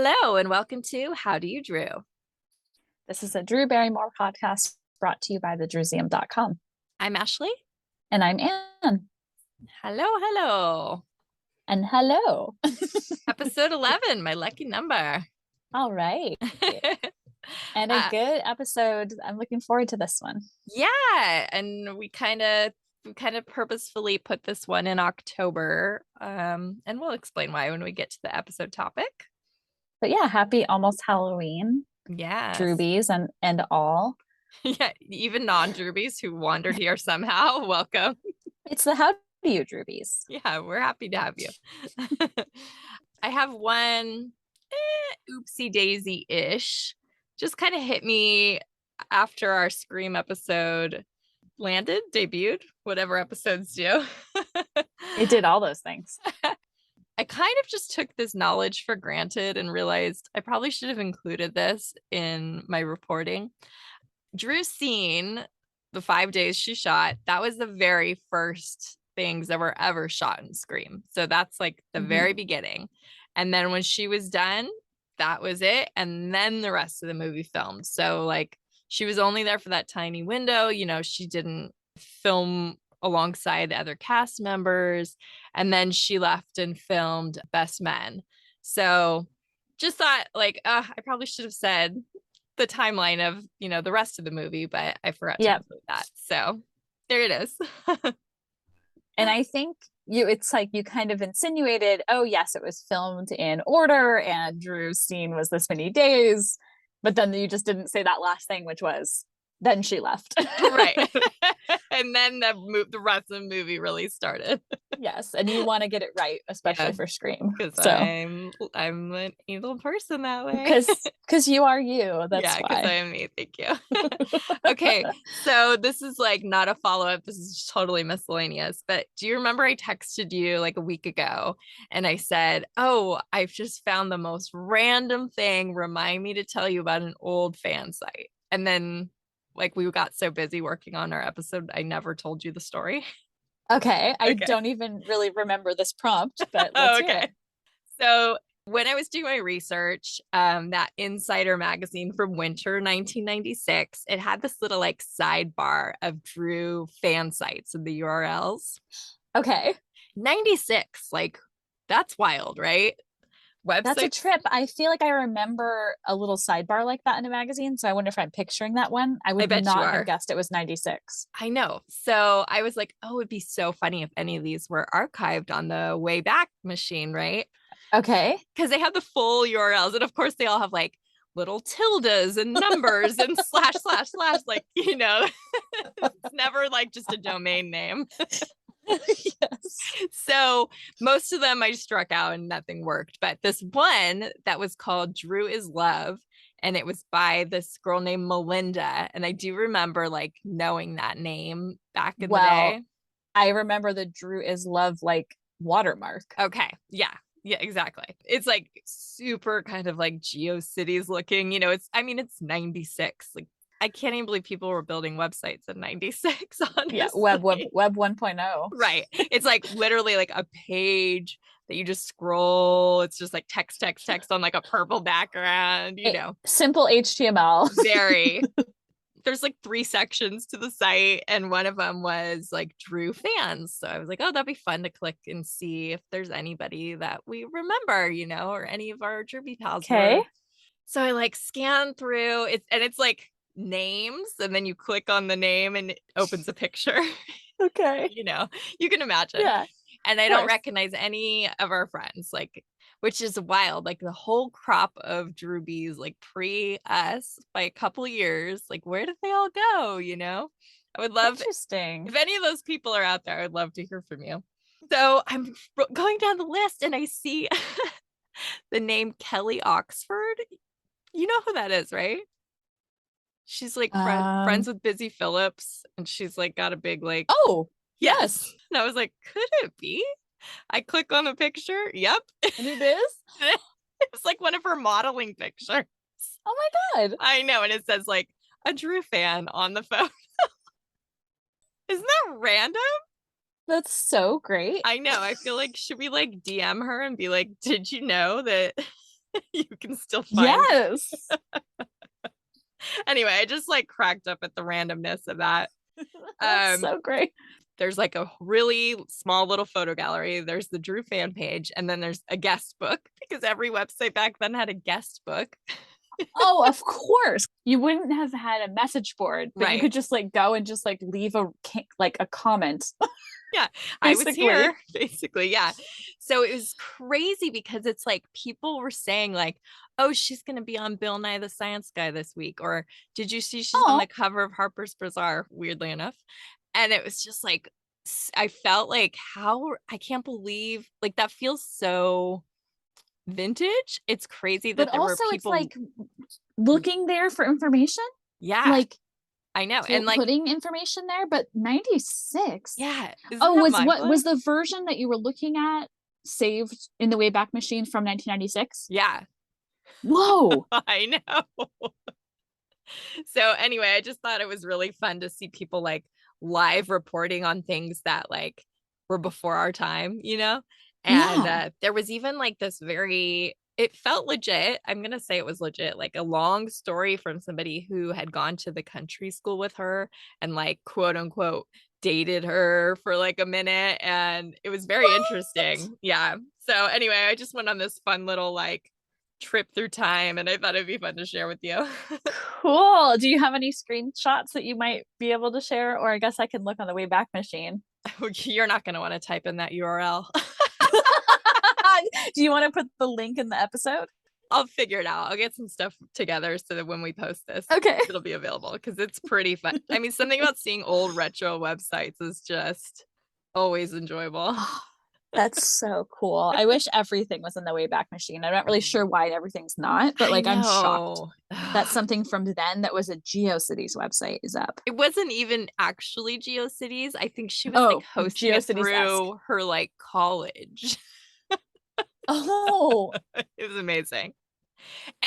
Hello and welcome to How Do You Drew? This is a Drew Barrymore podcast brought to you by thedrewseum.com. I'm Ashley. And I'm Anne. Hello, hello. And hello. Episode 11, my lucky number. All right. And a good episode. I'm looking forward to this one. Yeah, and we kind of purposefully put this one in October. And we'll explain why when we get to the episode topic. But yeah, happy almost Halloween, Yes. Drewbies and all. Yeah, even non-Drewbies who wandered here somehow, welcome. It's the How Do You Drewbies. Yeah, we're happy to have you. I have one oopsie daisy-ish. Just kind of hit me after our Scream episode landed, debuted, whatever episodes do. It did all those things. I kind of just took this knowledge for granted and realized I probably should have included this in my reporting. Drew's scene, the 5 days she shot, that was the very first things that were ever shot in Scream. So that's like the very beginning. And then when she was done, that was it. And then the rest of the movie filmed. So like she was only there for that tiny window. You know, she didn't film alongside the other cast members. And then she left and filmed Best Men. So just thought like, I probably should have said the timeline of, the rest of the movie, but I forgot to include that. So there it is. And I think it's like you kind of insinuated, oh yes, it was filmed in order and Drew's scene was this many days, but then you just didn't say that last thing, which was then she left. Right. And then the rest of the movie really started. Yes, and you want to get it right, especially for Scream. Because so I'm an evil person that way. Because you are you. That's why. Because I am me. Thank you. Okay, so this is like not a follow-up. This is totally miscellaneous. But do you remember I texted you like a week ago and I said, oh, I've just found the most random thing. Remind me to tell you about an old fan site. And then like we got so busy working on our episode, I never told you the story. Okay. I don't even really remember this prompt, but let's hear it. So when I was doing my research, that Insider magazine from winter 1996, it had this little like sidebar of Drew fan sites and the URLs. Okay. 96, like that's wild, right? Websites. That's a trip. I feel like I remember a little sidebar like that in a magazine. So I wonder if I'm picturing that one. I would not have guessed it was 96. I know. So I was like, oh, it'd be so funny if any of these were archived on the Wayback Machine, right? Okay. Because they have the full URLs. And of course, they all have like little tildes and numbers and slash, slash, slash. Like, it's never like just a domain name. Yes. So most of them I struck out and nothing worked. But this one that was called Drew is Love, and it was by this girl named Melinda. And I do remember like knowing that name back in the day. I remember the Drew is Love like watermark. Okay. Yeah. Yeah, exactly. It's like super kind of like GeoCities looking, it's 96. Like I can't even believe people were building websites in 96. Honestly. Yeah, web 1.0. Right. It's like literally like a page that you just scroll. It's just like text on like a purple background, Simple HTML. Very. There's like 3 sections to the site, and one of them was like Drew fans. So I was like, oh, that'd be fun to click and see if there's anybody that we remember, or any of our Drewbie pals. Okay. So I like scan through it, and it's like names, and then you click on the name and it opens a picture. Okay. You can imagine. Yeah. And I don't recognize any of our friends, like, which is wild. Like the whole crop of Drewbies, like pre us by a couple of years, like where did they all go? I would love. Interesting. If any of those people are out there, I'd love to hear from you. So I'm going down the list and I see the name Kelly Oxford. You know who that is, right? She's like friends with Busy Phillips, and she's like got a big like. Oh, yes. And I was like, could it be? I click on the picture. Yep. And it is? It's like one of her modeling pictures. Oh my God. I know. And it says like a Drew fan on the phone. Isn't that random? That's so great. I know. I feel like, should we like DM her and be like, did you know that You can still find. Yes. Anyway, I just like cracked up at the randomness of that. That's Um, so great. there's like a really small little photo gallery. There's the Drew fan page, and then there's a guest book because every website back then had a guest book. Oh, of course. You wouldn't have had a message board, but you Right. could just like go and just like leave a comment, Yeah, I was basically. here, basically. Yeah. So it was crazy because it's like people were saying, like, oh, she's going to be on Bill Nye the Science Guy this week. Or did you see she's on Oh, the cover of Harper's Bazaar, weirdly enough? And it was just like, I felt like, how I can't believe, like, that feels so vintage. It's crazy but that there were also it's people. like looking there for information, Yeah, like I know. And like, putting information there, but 96. yeah, isn't Oh, that was mind what blowing? was the version that you were looking at saved in the Wayback Machine from 1996? Yeah, Whoa. I know. So anyway, I just thought it was really fun to see people like live reporting on things that like were before our time, you know? And Yeah. there was even like this very, it felt legit. I'm going to say it was legit, like a long story from somebody who had gone to the country school with her and like quote unquote dated her for like a minute. And it was very What? interesting. Yeah. So anyway, I just went on this fun little like trip through time and I thought it'd be fun to share with you. Cool. Do you have any screenshots that you might be able to share? Or I guess I can look on the Wayback Machine. You're not going to want to type in that URL. Do you want to put the link in the episode? I'll figure it out. I'll get some stuff together so that when we post this, Okay. it'll be available because it's pretty fun. I mean, something about seeing old retro websites is just always enjoyable. Oh, that's so cool. I wish everything was in the Wayback Machine. I'm not really sure why everything's not, but I like I'm shocked know. that something from then that was a GeoCities website is up. It wasn't even actually GeoCities. I think she was like Oh, hosting it GeoCities-esque. through her like college. Oh, It was amazing.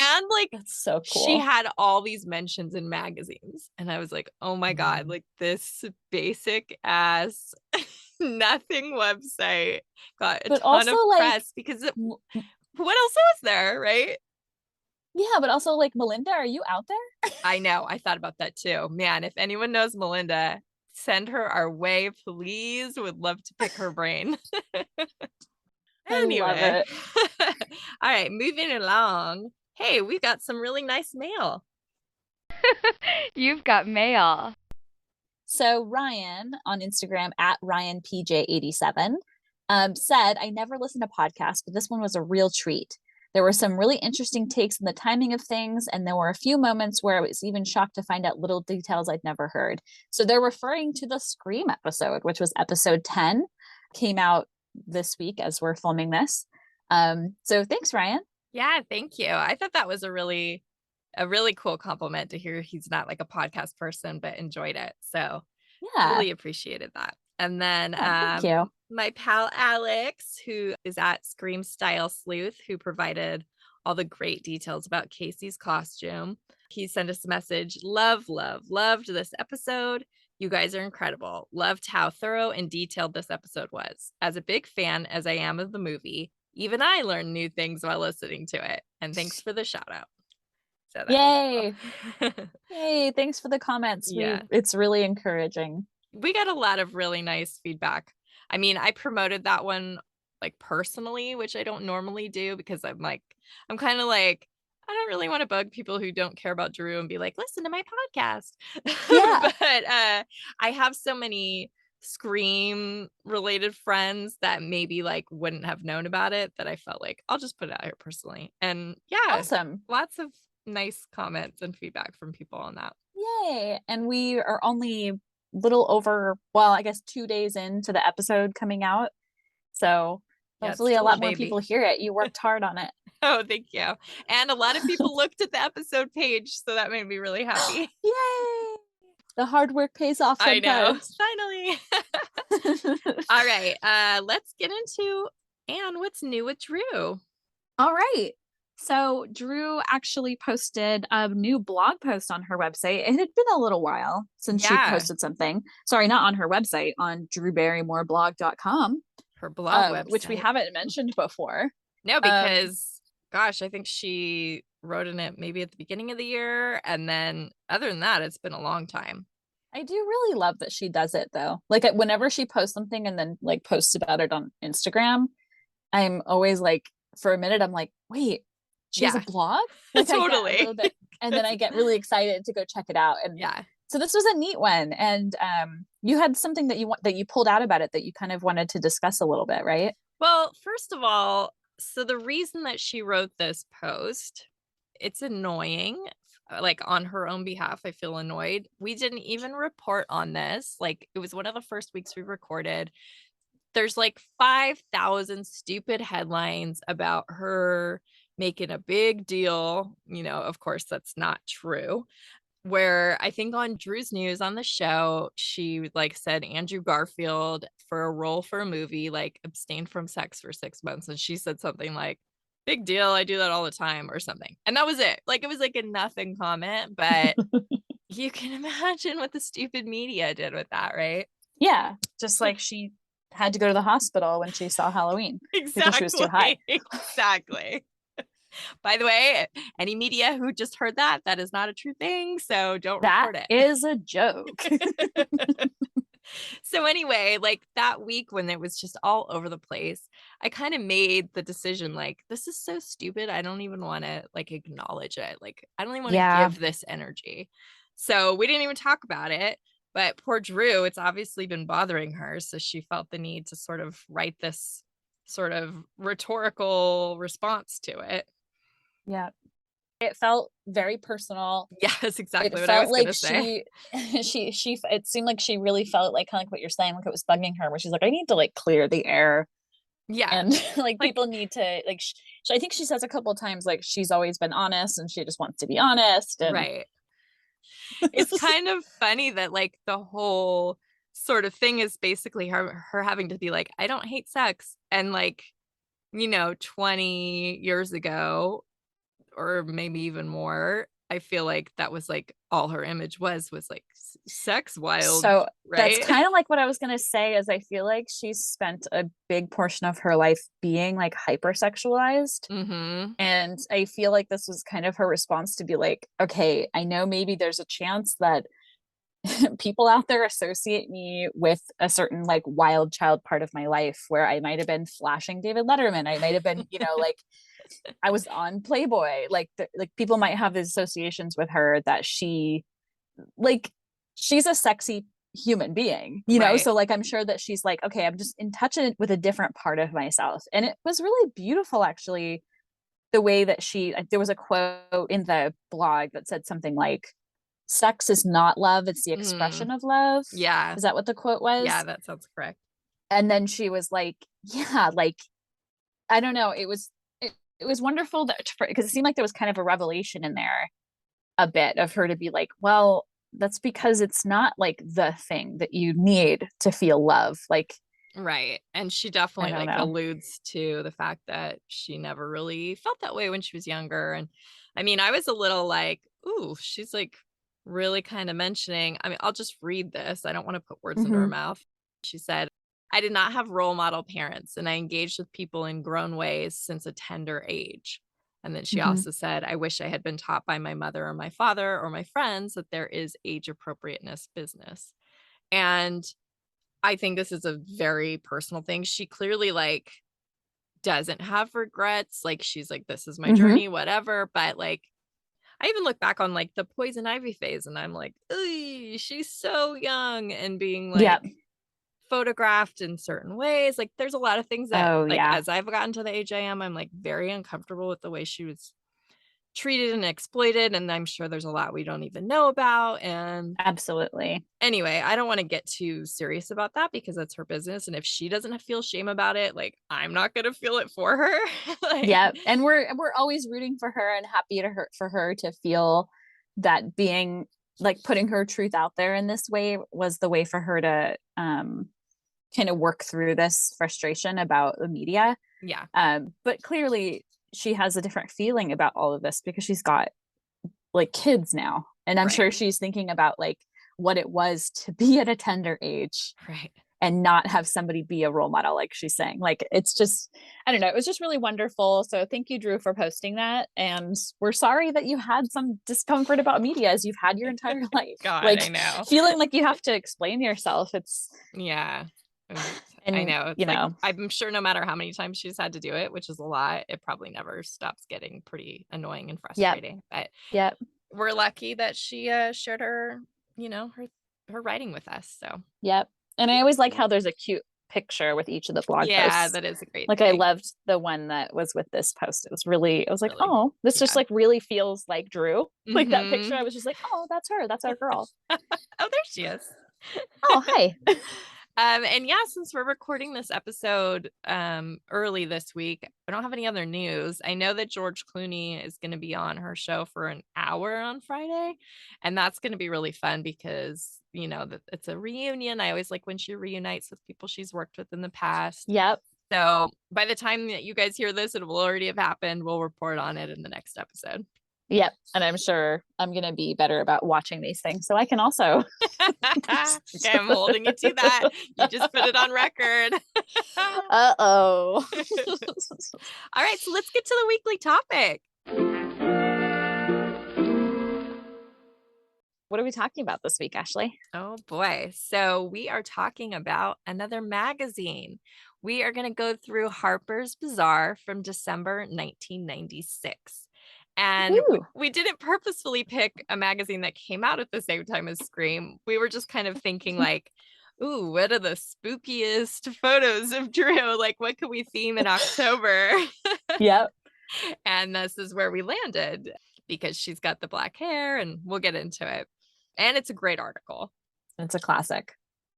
And like that's so she cool. had all these mentions in magazines. And I was like, oh my God, like this basic ass nothing website got a But ton also of like press because what else was there, right? yeah, but also like Melinda, are you out there? I know. I thought about that too. Man, if anyone knows Melinda, send her our way, please. Would love to pick her brain. I love Anyway, it. all right, moving along. Hey, we got some really nice mail. You've got mail. So Ryan on Instagram at RyanPJ87 said, I never listen to podcasts, but this one was a real treat. There were some really interesting takes on the timing of things, and there were a few moments where I was even shocked to find out little details I'd never heard. So they're referring to the Scream episode, which was episode 10, came out this week as we're filming this. So thanks, Ryan. Yeah, thank you. I thought that was a really cool compliment to hear he's not like a podcast person but enjoyed it. So Yeah. really appreciated that. And then Oh, thank you. my pal Alex, who is at Scream Style Sleuth, who provided all the great details about Casey's costume. He sent us a message. Loved this episode. You guys are incredible. Loved how thorough and detailed this episode was. As a big fan as I am of the movie, even I learned new things while listening to it. And thanks for the shout out. So that Yay. was cool. Yay. Thanks for the comments. Yeah. It's really encouraging. We got a lot of really nice feedback. I mean, I promoted that one like personally, which I don't normally do because I'm kind of like, I don't really want to bug people who don't care about Drew and be like, listen to my podcast. Yeah. But I have so many Scream related friends that maybe like wouldn't have known about it that I felt like I'll just put it out here personally. And yeah, Awesome. lots of nice comments and feedback from people on that. Yay. And we are only little over, well, I guess 2 days into the episode coming out. So Yeah, it's hopefully a still lot a more baby. people hear it. You worked hard on it. Oh, thank you. And a lot of people looked at the episode page, so that made me really happy. Yay. The hard work pays off I know. sometimes. Finally. All right. Let's get into Anne, what's new with Drew? All right. So Drew actually posted a new blog post on her website. It had been a little while since she Yeah. posted something. Sorry, not on her website, on drewbarrymoreblog.com. Her blog website. Which we haven't mentioned before. No, because gosh, I think she wrote in it maybe at the beginning of the year. And then other than that, it's been a long time. I do really love that she does it though. Like whenever she posts something and then like posts about it on Instagram, I'm always like, for a minute, I'm like, wait, she has a Yeah, blog? Like I get a totally. little bit, and then I get really excited to go check it out. And Yeah. so this was a neat one. And you had something that you pulled out about it that you kind of wanted to discuss a little bit, right? Well, first of all, so the reason that she wrote this post, it's annoying. Like on her own behalf, I feel annoyed. We didn't even report on this. Like it was one of the first weeks we recorded. There's like 5,000 stupid headlines about her making a big deal. Of course, that's not true. Where I think on Drew's News on the show, she like said Andrew Garfield for a role for a movie, like abstained from sex for 6 months. And she said something like, big deal. I do that all the time or something. And that was it. Like it was like a nothing comment, but you can imagine what the stupid media did with that, right? Yeah. Just like she had to go to the hospital when she saw Halloween because she was too high. Exactly. By the way, any media who just heard that, that is not a true thing. So don't report it. That is a joke. So anyway, like that week when it was just all over the place, I kind of made the decision like, this is so stupid. I don't even want to like acknowledge it. Like, I don't even want to Yeah. give this energy. So we didn't even talk about it. But poor Drew, it's obviously been bothering her. So she felt the need to sort of write this sort of rhetorical response to it. Yeah. It felt very personal. Yeah, that's exactly It what I felt was going like to say. it seemed like she really felt like kind of like what you're saying, like it was bugging her, where she's like, I need to like clear the air. Yeah. And like people need to like, I think she says a couple of times, like she's always been honest and she just wants to be honest. And right. It's kind of funny that like the whole sort of thing is basically her having to be like, I don't hate sex. And like, 20 years ago, or maybe even more, I feel like that was like all her image was like sex wild, so right? that's kind of like what I was going to say is I feel like she's spent a big portion of her life being like hypersexualized. Mm-hmm. And I feel like this was kind of her response to be like, okay, I know maybe there's a chance that people out there associate me with a certain like wild child part of my life where I might have been flashing David Letterman. I might have been, like I was on Playboy. Like like people might have these associations with her that she's a sexy human being, Right. so like I'm sure that she's like, okay, I'm just in touch with a different part of myself. And it was really beautiful actually, the way that there was a quote in the blog that said something like, sex is not love, it's the expression of love. Yeah. Is that what the quote was? Yeah, that sounds correct. And then she was like, yeah, like I don't know, it was wonderful because it seemed like there was kind of a revelation in there a bit of her to be like, well, that's because it's not like the thing that you need to feel love. Like, right. And she definitely like alludes to the fact that she never really felt that way when she was younger. And I mean, I was a little like, ooh, she's like really kind of mentioning, I mean, I'll just read this. I don't want to put words into her mouth. She said, I did not have role model parents, and I engaged with people in grown ways since a tender age. And then she also said, I wish I had been taught by my mother or my father or my friends that there is age appropriateness business. And I think this is a very personal thing. She clearly like doesn't have regrets. Like she's like, this is my journey, whatever. But like, I even look back on like the Poison Ivy phase and I'm like, she's so young and being like photographed in certain ways. Like there's a lot of things that as I've gotten to the age I am, I'm like very uncomfortable with the way she was treated and exploited. And I'm sure there's a lot we don't even know about. And absolutely. Anyway, I don't want to get too serious about that because that's her business. And if she doesn't feel shame about it, like I'm not going to feel it for her. Yeah. And we're always rooting for her and happy for her to feel that being like putting her truth out there in this way was the way for her to kind of work through this frustration about the media. Yeah. But clearly she has a different feeling about all of this because she's got like kids now. And I'm sure she's thinking about like what it was to be at a tender age. Right. and not have somebody be a role model, like she's saying. Like, it's just, I don't know, it was just really wonderful. So thank you, Drew, for posting that. And we're sorry that you had some discomfort about media as you've had your entire life. God, like I know. feeling like you have to explain yourself. It's Yeah. and I know. It's you like, know, I'm sure no matter how many times she's had to do it, which is a lot, it probably never stops getting pretty annoying and yep, frustrating. But yep, we're lucky that she shared her, her writing with us. So yep. And I always like how there's a cute picture with each of the blog yeah, posts. that is a great Like, I thing. loved the one that was with this post. It was really, I was like, Really. oh, this just Yeah. like really feels like Drew. Like that picture, Mhm. I was just like, oh, that's her. That's our girl. Oh, there she is. Oh, hi. And yeah, since we're recording this episode early this week, I don't have any other news. I know that George Clooney is going to be on her show for an hour on Friday, and that's going to be really fun because that it's a reunion. I always like when she reunites with people she's worked with in the past. Yep. So by the time that you guys hear this, it will already have happened. We'll report on it in the next episode. Yep. And I'm sure I'm going to be better about watching these things. So I can also. Okay, I'm holding you to that. You just put it on record. Uh-oh. All right, so let's get to the weekly topic. What are we talking about this week, Ashley? Oh boy. So we are talking about another magazine. We are going to go through Harper's Bazaar from December 1996. And we didn't purposefully pick a magazine that came out at the same time as Scream. We were just kind of thinking like, ooh, what are the spookiest photos of Drew? Like, what could we theme in October? Yep. And this is where we landed because she's got the black hair, and we'll get into it. And it's a great article. It's a classic.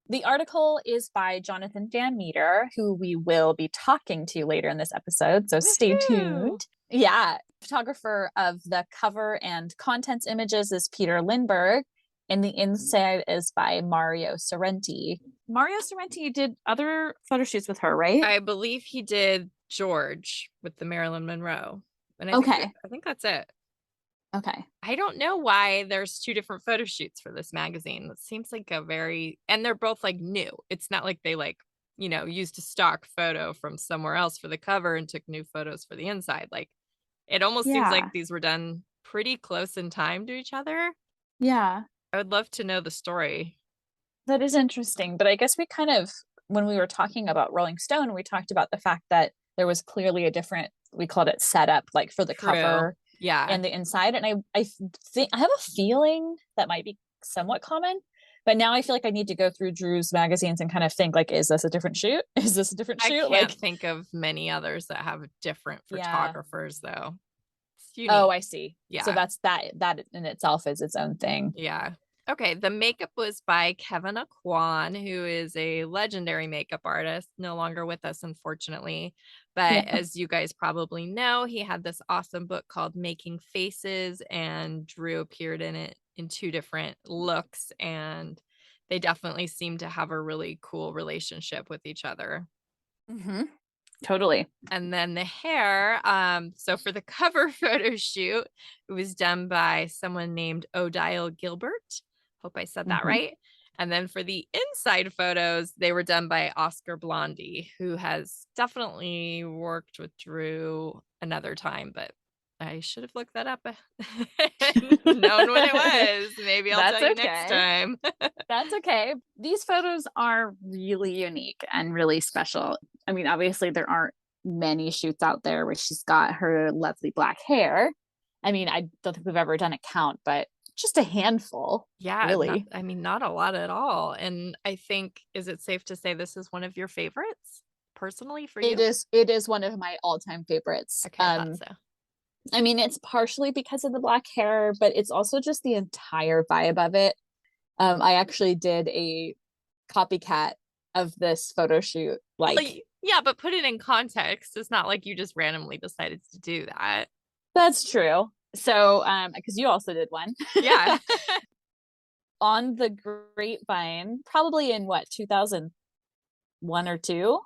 The article is by Jonathan Van Meter, who we will be talking to later in this episode. So stay tuned. Yeah. Photographer of the cover and contents images is Peter Lindbergh, and the inside is by Mario Sorrenti. Mario Sorrenti did other photo shoots with her, right? I believe he did George with the Marilyn Monroe. And Okay. I think that's it. Okay. I don't know why there's two different photo shoots for this magazine. It seems like and they're both like new. It's not like they used a stock photo from somewhere else for the cover and took new photos for the inside. Like, it almost seems like these were done pretty close in time to each other. Yeah. I would love to know the story. That is interesting. But I guess we kind of, when we were talking about Rolling Stone, we talked about the fact that there was clearly a different, we called it setup, like for the cover. Yeah. And the inside. And I think I have a feeling that might be somewhat common, but now I feel like I need to go through Drew's magazines and kind of think like, is this a different shoot? Is this a different shoot? I can't think of many others that have different photographers though. It's unique. Oh, I see. Yeah. So that in itself is its own thing. Yeah. Okay. The makeup was by Kevin Aquan, who is a legendary makeup artist, no longer with us, unfortunately. But as you guys probably know, he had this awesome book called Making Faces, and Drew appeared in it in two different looks. And they definitely seem to have a really cool relationship with each other. Mm-hmm. Totally. And then the hair, so for the cover photo shoot, it was done by someone named Odile Gilbert. Hope I said that right. And then for the inside photos, they were done by Oscar Blondie, who has definitely worked with Drew another time, but I should have looked that up and known what it was. Maybe I'll tell you next time. That's okay. These photos are really unique and really special. I mean, obviously there aren't many shoots out there where she's got her lovely black hair. I mean, I don't think we've ever done a count, but just a handful. Yeah, really. Not a lot at all. And I think, is it safe to say this is one of your favorites personally for you? It is one of my all-time favorites. Okay, I thought so. I mean, it's partially because of the black hair, but it's also just the entire vibe of it. I actually did a copycat of this photo shoot. Yeah, but put it in context. It's not like you just randomly decided to do that. That's true. So, because you also did one. Yeah. On the Grapevine, probably in 2001 or 2?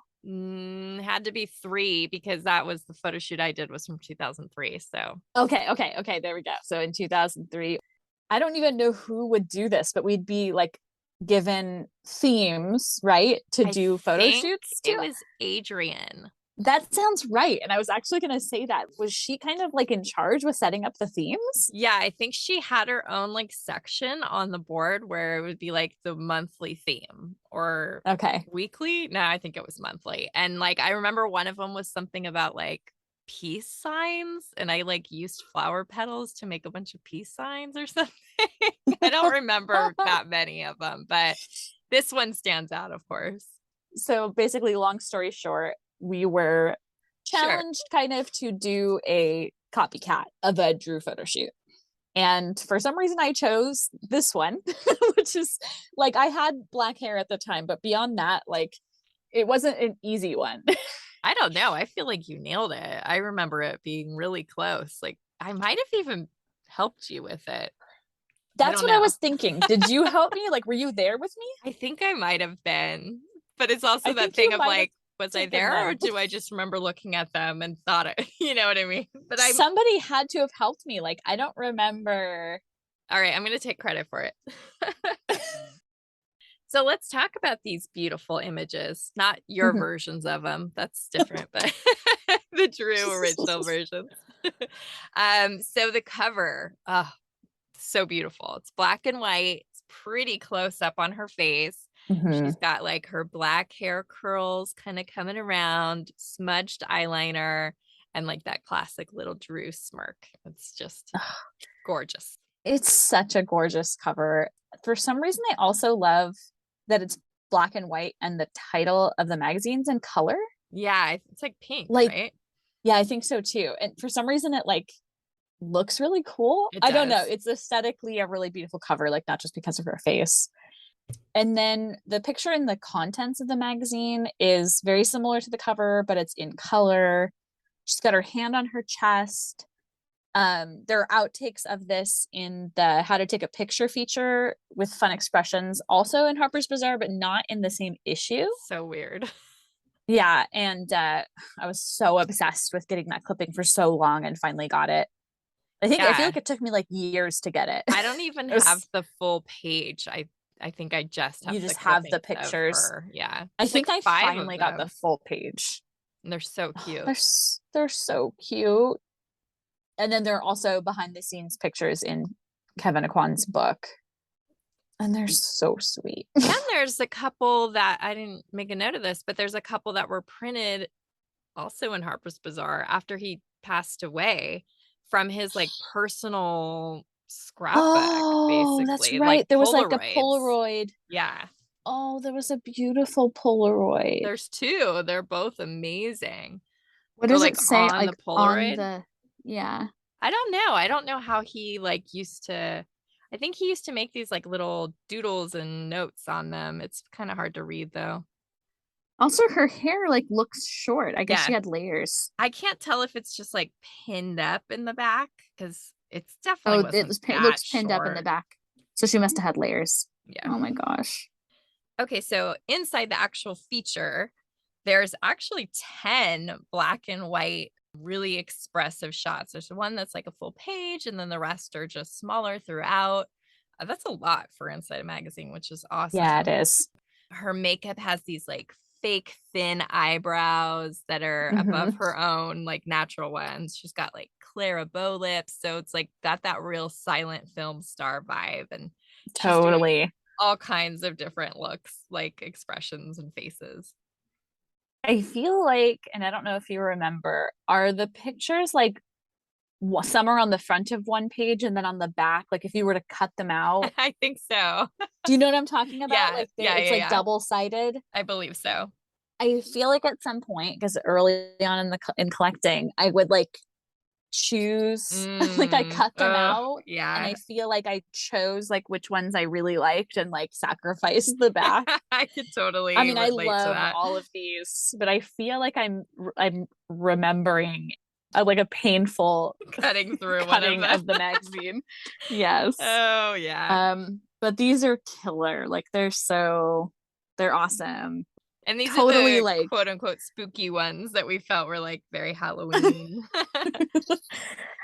Had to be 3 because that was the photo shoot I did was from 2003. So okay, there we go. So in 2003, I don't even know who would do this, but we'd be like given themes, right, to I do photo think shoots it to. was Adrian. That sounds right. And I was actually going to say that. Was she kind of like in charge with setting up the themes? Yeah, I think she had her own like section on the board where it would be like the monthly theme or Okay. weekly. No, I think it was monthly. And like I remember one of them was something about like peace signs, and I like used flower petals to make a bunch of peace signs or something. I don't remember that many of them, but this one stands out, of course. So basically, long story short, we were Sure. challenged kind of to do a copycat of a Drew photo shoot. And for some reason, I chose this one, which is like I had black hair at the time, but beyond that, like it wasn't an easy one. I don't know. I feel like you nailed it. I remember it being really close. Like I might have even helped you with it. I That's don't what I know. was thinking. Did you help me? Like, were you there with me? I think I might have been, but it's also I that think thing you of might have like, was I taken there or them. do I just remember looking at them and thought it? You know what I mean? But I'm Somebody had to have helped me. Like, I don't remember. all right. I'm going to take credit for it. So let's talk about these beautiful images, not your versions of them. That's different, but the Drew original versions. So the cover, oh, so beautiful. It's black and white. It's pretty close up on her face. Mhm. She's got like her black hair curls kind of coming around, smudged eyeliner, and like that classic little Drew smirk. It's just gorgeous. It's such a gorgeous cover. For some reason, I also love that it's black and white and the title of the magazine's in color. Yeah, it's like pink, Like, right? yeah, I think so too. And for some reason, it like looks really cool. It I don't know. does. It's aesthetically a really beautiful cover, like not just because of her face. And then the picture in the contents of the magazine is very similar to the cover, but it's in color. She's got her hand on her chest. There are outtakes of this in the how to take a picture feature with fun expressions, also in Harper's Bazaar, but not in the same issue. So weird. Yeah, and I was so obsessed with getting that clipping for so long and finally got it. I feel Yeah. like it took me like years to get it. I don't even It was, have the full page. I think I just have you the just have the clippings of pictures. her. Yeah. I There's like think I 5 of finally got the them. full page. And they're so Oh, cute. they're so cute. And then there are also behind the scenes pictures in Kevin Aquan's book. And they're so sweet. And there's a couple that I didn't make a note of this, but there's a couple that were printed also in Harper's Bazaar after he passed away from his like personal scrapbook, Oh, that's basically, right. like There was like a Polaroids. Polaroid. Yeah. Oh, there was a beautiful Polaroid. There's 2. They're both amazing. What Or does like it say? on the Like on Polaroid. the, yeah. I don't know. I don't know how he like used to. I think he used to make these like little doodles and notes on them. It's kind of hard to read though. Also, her hair like looks short. I guess Yeah. she had layers. I can't tell if it's just like pinned up in the back because it's definitely Oh, wasn't it that looks pinned up in the short. back. So she must have had layers. Yeah. Oh my gosh. Okay, so inside the actual feature, there's actually 10 black and white, really expressive shots. There's one that's like a full page, and then the rest are just smaller throughout. That's a lot for Inside a Magazine, which is awesome. Yeah, it is. Her makeup has these like fake thin eyebrows that are above her own like natural ones. She's got like Clara bow lips, so it's like got that real silent film star vibe, and she's doing Totally. all kinds of different looks, like expressions and faces. I feel like, and I don't know if you remember, are the pictures like some are on the front of one page and then on the back, like if you were to cut them out? I think so. Do you know what I'm talking about? Yeah, Like yeah, it's yeah, like yeah. double-sided. I believe so. I feel like at some point, because early on in collecting, I would like choose like I cut them out, yeah. and I feel like I chose like which ones I really liked and like sacrificed the back. I could totally I mean, I relate to love that. all of these, but I feel like I'm remembering like a painful cutting through cutting one of the magazine. Yes. Oh yeah. But these are killer. Like they're awesome. And these Totally are the like quote unquote spooky ones that we felt were like very Halloween.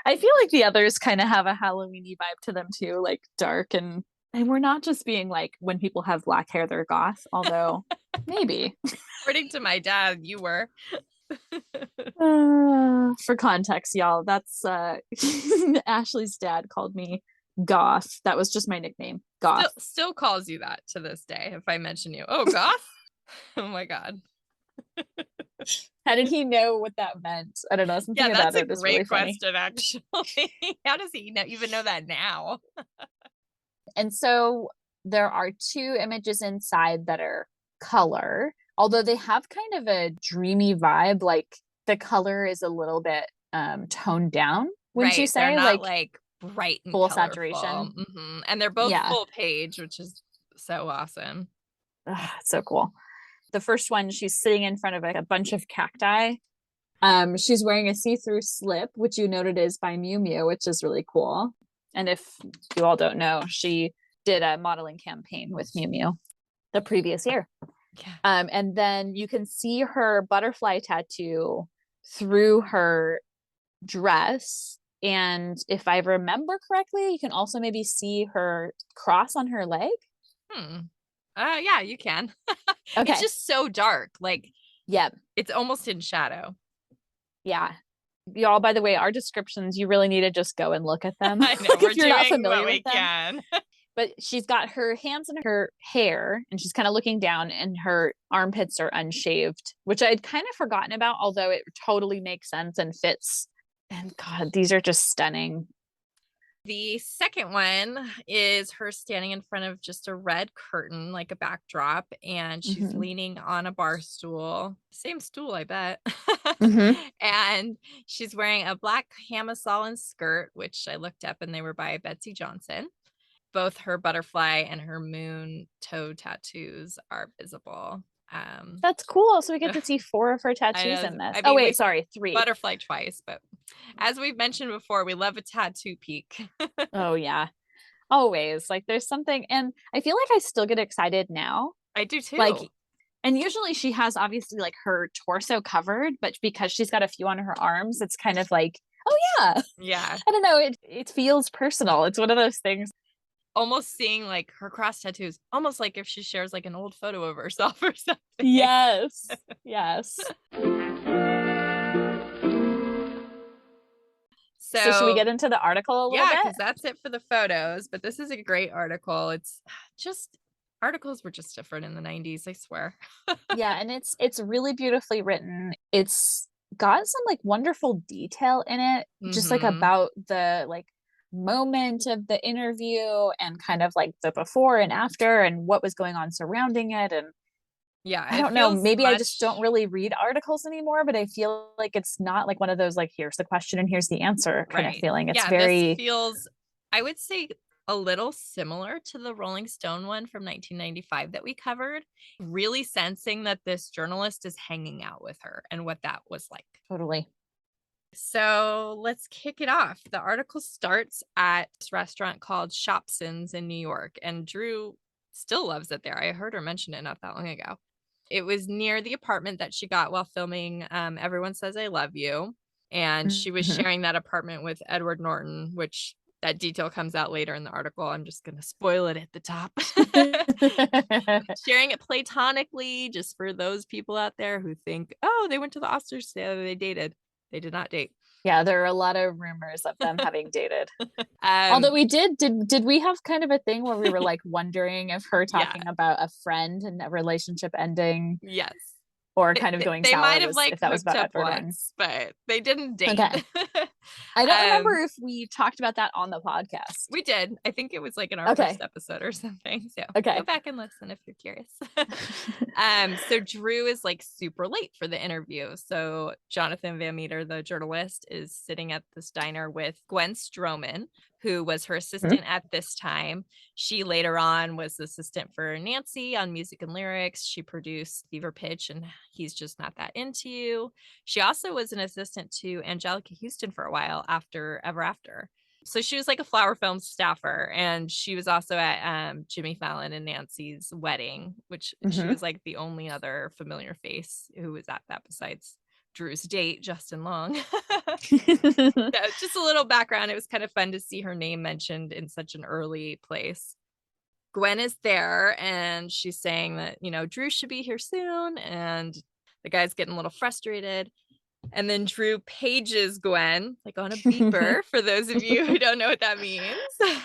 I feel like the others kind of have a Halloweeny vibe to them too, like dark and And we're not just being like, when people have black hair, they're goth, although maybe. According to my dad, you were. For context, y'all, that's Ashley's dad called me goth. That was just my nickname, goth. Still calls you that to this day if I mention you. Oh, goth? Oh my God. How did he know what that meant? I don't know. Something about it is really funny. That's a great question, actually. How does he even know that now? And so there are 2 images inside that are color, although they have kind of a dreamy vibe. Like the color is a little bit toned down, wouldn't you say? They're not like bright and full colorful. saturation. Mm-hmm. And they're both full page, which is so awesome. So cool. The first one, she's sitting in front of a bunch of cacti. She's wearing a see-through slip, which you noted is by Miu Miu, which is really cool. And if you all don't know, she did a modeling campaign with Miu Miu the previous year. Yeah. And then you can see her butterfly tattoo through her dress. And if I remember correctly, you can also maybe see her cross on her leg. Yeah, you can. Okay. It's just so dark. Like, yeah, it's almost in shadow. Yeah. Y'all, by the way, our descriptions, you really need to just go and look at them. I know, if you're not familiar with them. Can. But she's got her hands in her hair and she's kind of looking down and her armpits are unshaved, which I'd kind of forgotten about, although it totally makes sense and fits. And God, these are just stunning. The second one is her standing in front of just a red curtain, like a backdrop, and she's leaning on a bar stool. Same stool, I bet. And she's wearing a black camisole and skirt, which I looked up and they were by Betsy Johnson. Both her butterfly and her moon toe tattoos are visible. That's cool. So we get to see 4 of her tattoos in this. I mean, sorry, 3. Butterfly twice, but as we've mentioned before, we love a tattoo peek. Oh yeah, always. Like there's something, and I feel like I still get excited now. I do too. Like, and usually she has obviously like her torso covered, but because she's got a few on her arms, it's kind of like, oh yeah. I don't know. It feels personal. It's one of those things. Almost seeing like her cross tattoos, almost like if she shares like an old photo of herself or something. Yes. Yes. So should we get into the article a little bit? Yeah, because that's it for the photos, but this is a great article. It's just articles were just different in the 90s, I swear. Yeah, and it's really beautifully written. It's got some like wonderful detail in it, just like about the like moment of the interview and kind of like the before and after and what was going on surrounding it. And yeah, I don't know, maybe I just don't really read articles anymore, but I feel like it's not like one of those like here's the question and here's the answer kind of feeling. It's very this feels, I would say, a little similar to the Rolling Stone one from 1995 that we covered, really sensing that this journalist is hanging out with her and what that was like. Totally. So let's kick it off. The article starts at this restaurant called Shopson's in New York, and Drew still loves it there. I heard her mention it not that long ago. It was near the apartment that she got while filming Everyone Says I Love You, and she was sharing that apartment with Edward Norton, which that detail comes out later in the article. I'm just going to spoil it at the top. Sharing it platonically, just for those people out there who think, oh, they went to the Oscars together, they dated. They did not date. Yeah, there are a lot of rumors of them having dated. Although we did we have kind of a thing where we were like wondering if her talking about a friend and a relationship ending. Yes. Or kind of going they sour might have like if that was about up Edward once, but they didn't date. Okay. I don't remember if we talked about that on the podcast. We did. I think it was like in our first episode or something. So go back and listen if you're curious. So Drew is like super late for the interview. So Jonathan Van Meter, the journalist, is sitting at this diner with Gwen Stroman, who was her assistant at this time. She later on was the assistant for Nancy on music and lyrics. She produced Fever Pitch and He's Just Not That Into You. She also was an assistant to Angelica Houston for a while after Ever After. So she was like a Flower Film staffer, and she was also at Jimmy Fallon and Nancy's wedding, which she was like the only other familiar face who was at that besides Drew's date, Justin Long. So just a little background. It was kind of fun to see her name mentioned in such an early place. Gwen is there and she's saying that, Drew should be here soon. And the guy's getting a little frustrated. And then Drew pages Gwen like on a beeper for those of you who don't know what that means.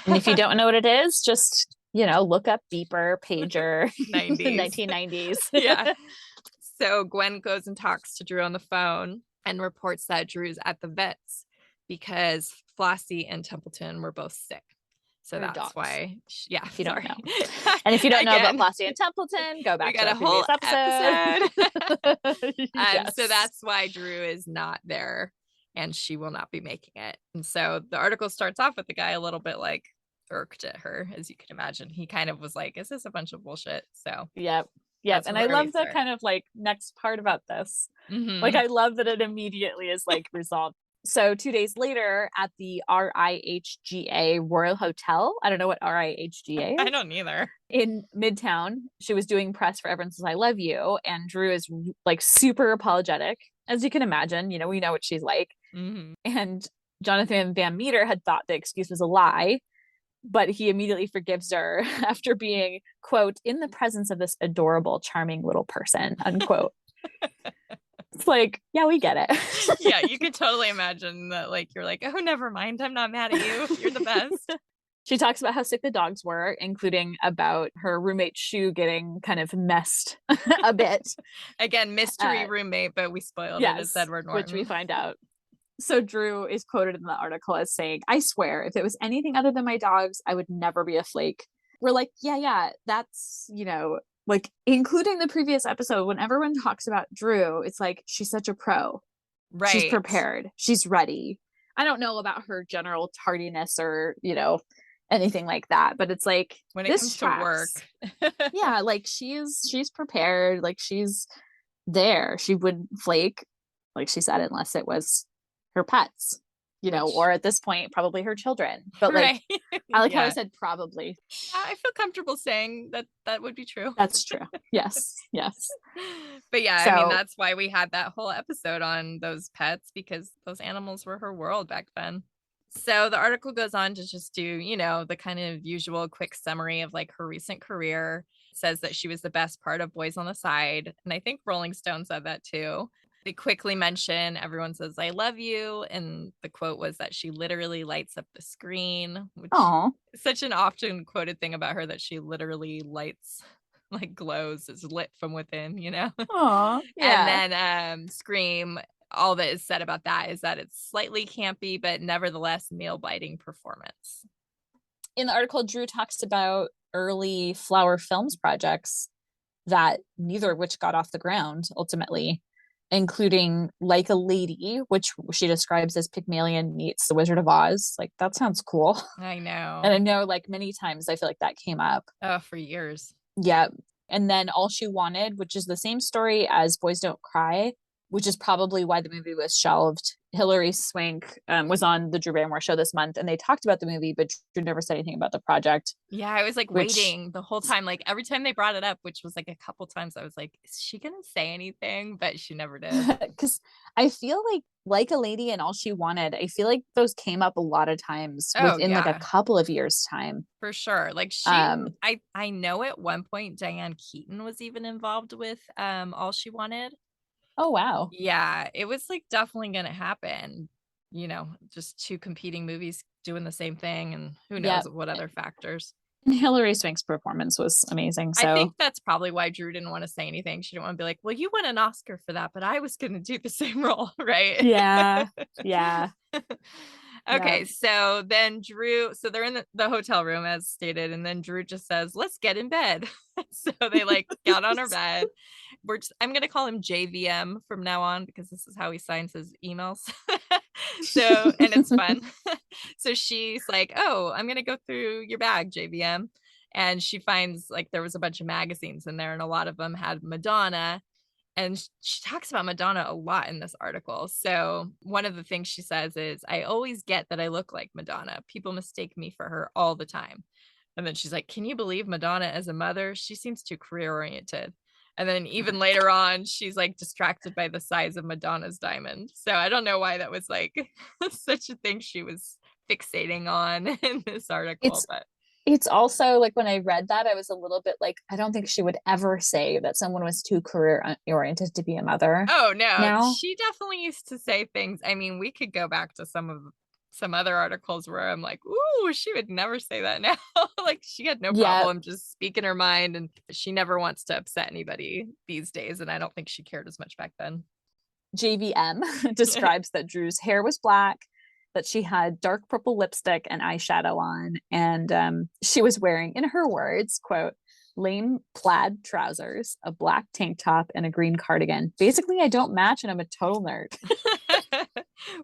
And if you don't know what it is, just, look up beeper, pager, 90s. 1990s. Yeah. So Gwen goes and talks to Drew on the phone and reports that Drew's at the vet's because Flossie and Templeton were both sick. So Or that's dogs, why, yeah. if you don't sorry. know. And if you don't know about Again, Flossie and Templeton, go back we to got our a whole previous episode. episode. So Yes. that's why Drew is not there and she will not be making it. And so the article starts off with the guy a little bit like irked at her, as you can imagine. He kind of was like, is this a bunch of bullshit? So Yep. that's And I where we love the start. kind of like next part about this. Mhm. Like, I love that it immediately is like resolved. So 2 days later at the RIHGA Royal Hotel, I don't know what RIHGA is. I don't either. In Midtown, she was doing press for Everyone Says I Love You, and Drew is like super apologetic, as you can imagine. We know what she's like. Mhm. And Jonathan Van Meter had thought the excuse was a lie, but he immediately forgives her after being, quote, in the presence of this adorable, charming little person, unquote. It's like, yeah, we get it. Yeah, you could totally imagine that, like, you're like, oh, never mind, I'm not mad at you, you're the best. She talks about how sick the dogs were, including about her roommate's shoe getting kind of messed a bit. Again, mystery roommate, but we spoiled it. It's Edward Norton. Which we find out. So Drew is quoted in the article as saying, I swear, if it was anything other than my dogs, I would never be a flake. We're like, yeah, that's, like, including the previous episode, when everyone talks about Drew, it's like, she's such a pro. Right. She's prepared. She's ready. I don't know about her general tardiness or, anything like that, but it's like, when it this comes tracks. to work. Yeah, like she's prepared. Like, she's there. She wouldn't flake, like she said, unless it was her pets, or at this point, probably her children. But like, right. I like how I said probably. I feel comfortable saying that would be true. That's true. Yes. But yeah, I mean, that's why we had that whole episode on those pets, because those animals were her world back then. So the article goes on to just do, the kind of usual quick summary of like her recent career. It says that she was the best part of Boys on the Side. And I think Rolling Stone said that too. They quickly mention Everyone Says I Love You. And the quote was that she literally lights up the screen, which is such an often quoted thing about her, that she literally lights, like glows, is lit from within, Aww, yeah. And then Scream, all that is said about that is that it's slightly campy, but nevertheless nail-biting performance. In the article, Drew talks about early Flower Films projects that neither of which got off the ground ultimately, including Like a Lady, which she describes as Pygmalion meets The Wizard of Oz. Like, that sounds cool. I know. And I know, like, many times I feel like that came up. Oh, for years. Yeah. And then All She Wanted, which is the same story as Boys Don't Cry, which is probably why the movie was shelved. Hilary Swank was on the Drew Barrymore show this month, and they talked about the movie, but Drew never said anything about the project. Yeah, I was like waiting the whole time. Like every time they brought it up, which was like a couple times, I was like, is she going to say anything? But she never did. Because I feel like a Lady and All She Wanted, I feel like those came up a lot of times within like a couple of years' time. For sure. Like I know at one point Diane Keaton was even involved with All She Wanted. Oh, wow. Yeah, it was like definitely going to happen. Just two competing movies doing the same thing, and who knows what other factors. And Hilary Swank's performance was amazing. So I think that's probably why Drew didn't want to say anything. She didn't want to be like, well, you won an Oscar for that, but I was going to do the same role, right? Yeah. Okay, so then Drew, so they're in the hotel room as stated, and then Drew just says, let's get in bed. So they like got on her bed. I'm gonna call him JVM from now on, because this is how he signs his emails. So, and it's fun. So she's like, oh, I'm gonna go through your bag, JVM. And she finds like there was a bunch of magazines in there, and a lot of them had Madonna. And she talks about Madonna a lot in this article. So one of the things she says is, I always get that I look like Madonna. People mistake me for her all the time. And then she's like, can you believe Madonna as a mother? She seems too career oriented. And then even later on, she's like distracted by the size of Madonna's diamond. So I don't know why that was like such a thing she was fixating on in this article. But It's also like when I read that, I was a little bit like, I don't think she would ever say that someone was too career oriented to be a mother Oh no, now. she definitely used to say things. I mean, we could go back to some other articles where I'm like, ooh, she would never say that now. Like she had no Yeah, problem just speaking her mind, and she never wants to upset anybody these days. And I don't think she cared as much back then. JVM describes that Drew's hair was black, that she had dark purple lipstick and eyeshadow on, and she was wearing, in her words, quote, lame plaid trousers, a black tank top, and a green cardigan. Basically, I don't match and I'm a total nerd.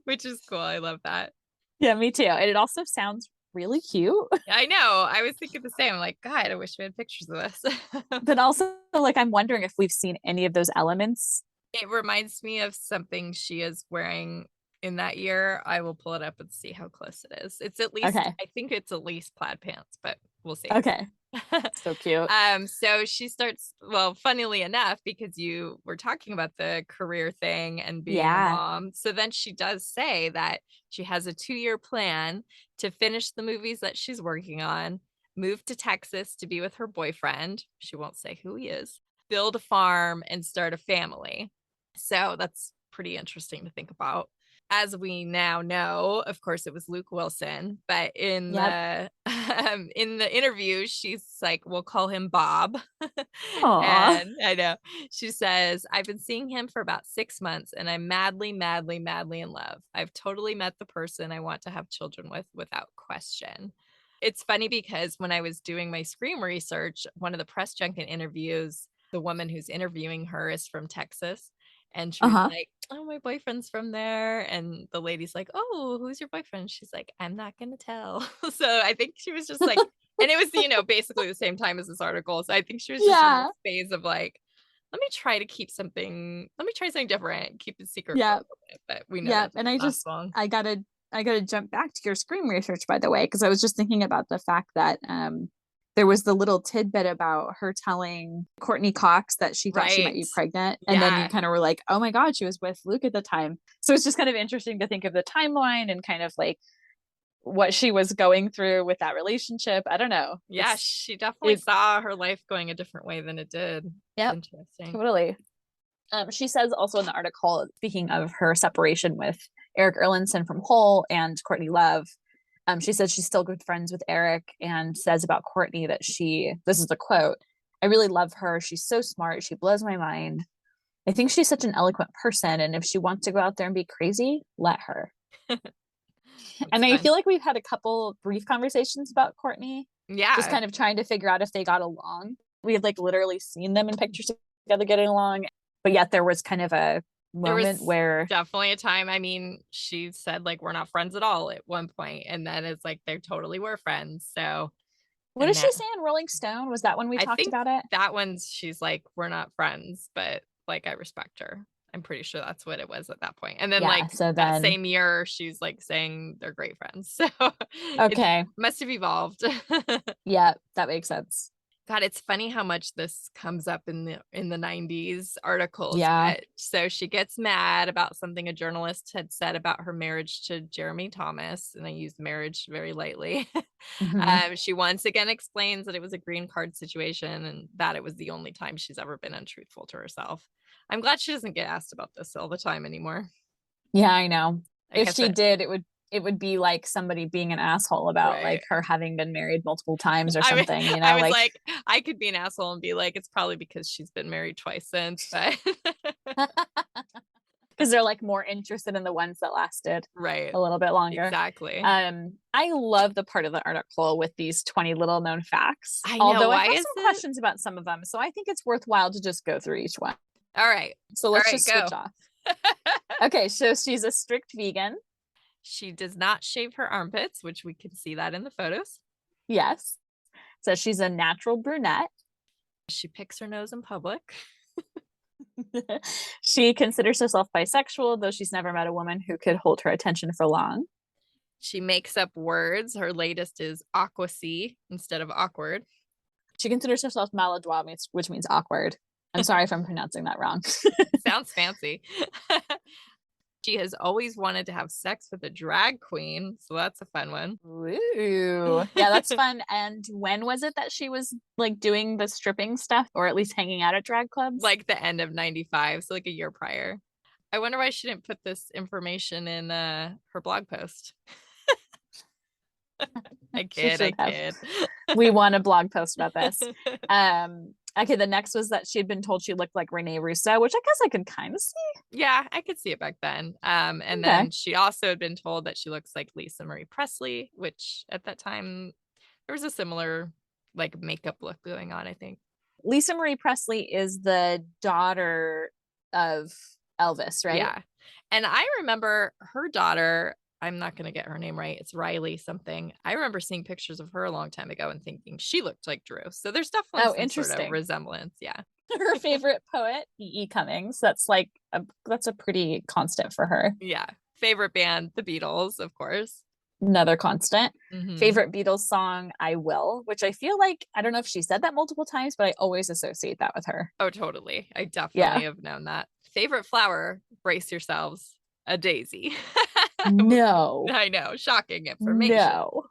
Which is cool. I love that. Yeah, me too. And it also sounds really cute. I know. I was thinking the same. I'm like, God, I wish we had pictures of this. But also, like, I'm wondering if we've seen any of those elements. It reminds me of something she is wearing in that year. I will pull it up and see how close it is. It's at least, Okay. I think it's at least plaid pants, but we'll see. Okay. So cute. So she starts, well, funnily enough, because you were talking about the career thing and being a Yeah. mom. So then she does say that she has a 2-year plan to finish the movies that she's working on, move to Texas to be with her boyfriend. She won't say who he is, build a farm and start a family. So that's pretty interesting to think about. As we now know, of course, it was Luke Wilson, but Yep. in the interview, she's like, "We'll call him Bob," Aw. and I know she says, "I've been seeing him for about 6 months, and I'm madly, madly, madly in love. I've totally met the person I want to have children with, without question." It's funny because when I was doing my Scream research, one of the press junket interviews, the woman who's interviewing her is from Texas. And she was Uh-huh. like, "Oh, my boyfriend's from there." And the lady's like, "Oh, who's your boyfriend?" She's like, "I'm not going to tell." So I think she was just like, and it was, basically the same time as this article. So I think she was just in Yeah. this phase of like, let me try something different, keep it secret for a Yeah. little bit. But we know Yeah. that And didn't last long. I gotta jump back to your Scream research, by the way, because I was just thinking about the fact that there was the little tidbit about her telling Courtney Cox that she thought she might Right. be pregnant. And then you Yeah. kind of were like, oh my God, she was with Luke at the time. So it's just kind of interesting to think of the timeline and kind of like what she was going through with that relationship. I don't know. Yeah. She definitely It, saw her life going a different way than it did. It's yep, interesting. totally. She says also in the article, speaking of her separation with Eric Erlandson from Hole and Courtney Love, she says she's still good friends with Eric and says about Courtney that this is a quote, "I really love her. She's so smart. She blows my mind. I think she's such an eloquent person. And if she wants to go out there and be crazy, let her." That's And I fun. feel like we've had a couple brief conversations about Courtney, just Yeah. kind of trying to figure out if they got along. We had like literally seen them in pictures together getting along, but yet there was kind of a There moment was where definitely a time. I mean, she said like we're not friends at all at one point, and then it's like they totally were friends. So, what and did now she say in Rolling Stone? Was that when we I talked think about it? that one's she's like we're not friends, but like I respect her. I'm pretty sure that's what it was at that point. And then Yeah. like So that then, same year, she's like saying they're great friends. So it okay. must have evolved. Yeah, that makes sense. God, it's funny how much this comes up in the 90s articles. Yeah. But so she gets mad about something a journalist had said about her marriage to Jeremy Thomas, and I use marriage very lightly. Hmm. She once again explains that it was a green card situation and that it was the only time she's ever been untruthful to herself. I'm glad she doesn't get asked about this all the time anymore. Yeah, I know. I If guess she it, did, it would be like somebody being an asshole about right. like her having been married multiple times or I, something, you I know, was like like, I could be an asshole and be like, it's probably because she's been married twice since, but because they're like more interested in the ones that lasted right. a little bit longer. Exactly. I love the part of the article with these 20 little known facts. I know. Although I Why have is some it? questions about some of them, so I think it's worthwhile to just go through each one. All right. So All let's right, just switch go. off. Okay, so she's a strict vegan. She does not shave her armpits, which we can see that in the photos. Yes. So she's a natural brunette. She picks her nose in public. She considers herself bisexual, though she's never met a woman who could hold her attention for long. She makes up words. Her latest is aqua sea instead of awkward. She considers herself maladroit, which means awkward. I'm sorry if I'm pronouncing that wrong. Sounds fancy. She has always wanted to have sex with a drag queen, so that's a fun one. Ooh. Yeah, that's fun. And when was it that she was like doing the stripping stuff, or at least hanging out at drag clubs? Like the end of 95, so like a year prior. I wonder why she didn't put this information in her blog post. I She kid. should have. We want a blog post about this. Okay, the next was that she'd been told she looked like Renee Russo, which I guess I could kind of see. Yeah, I could see it back then. And Okay. then she also had been told that she looks like Lisa Marie Presley, which at that time there was a similar like makeup look going on, I think. Lisa Marie Presley is the daughter of Elvis, right? Yeah. And I remember her daughter, I'm not going to get her name right. It's Riley something. I remember seeing pictures of her a long time ago and thinking she looked like Drew. So there's definitely some sort of interesting. resemblance. Yeah. Her favorite poet, E.E. Cummings. That's like that's a pretty constant for her. Yeah. Favorite band, The Beatles, of course. Another constant. Mhm. Favorite Beatles song, I Will, which I feel like, I don't know if she said that multiple times, but I always associate that with her. Oh, totally. I definitely have known that. Favorite flower, brace yourselves, a daisy. No. I know. Shocking information. No.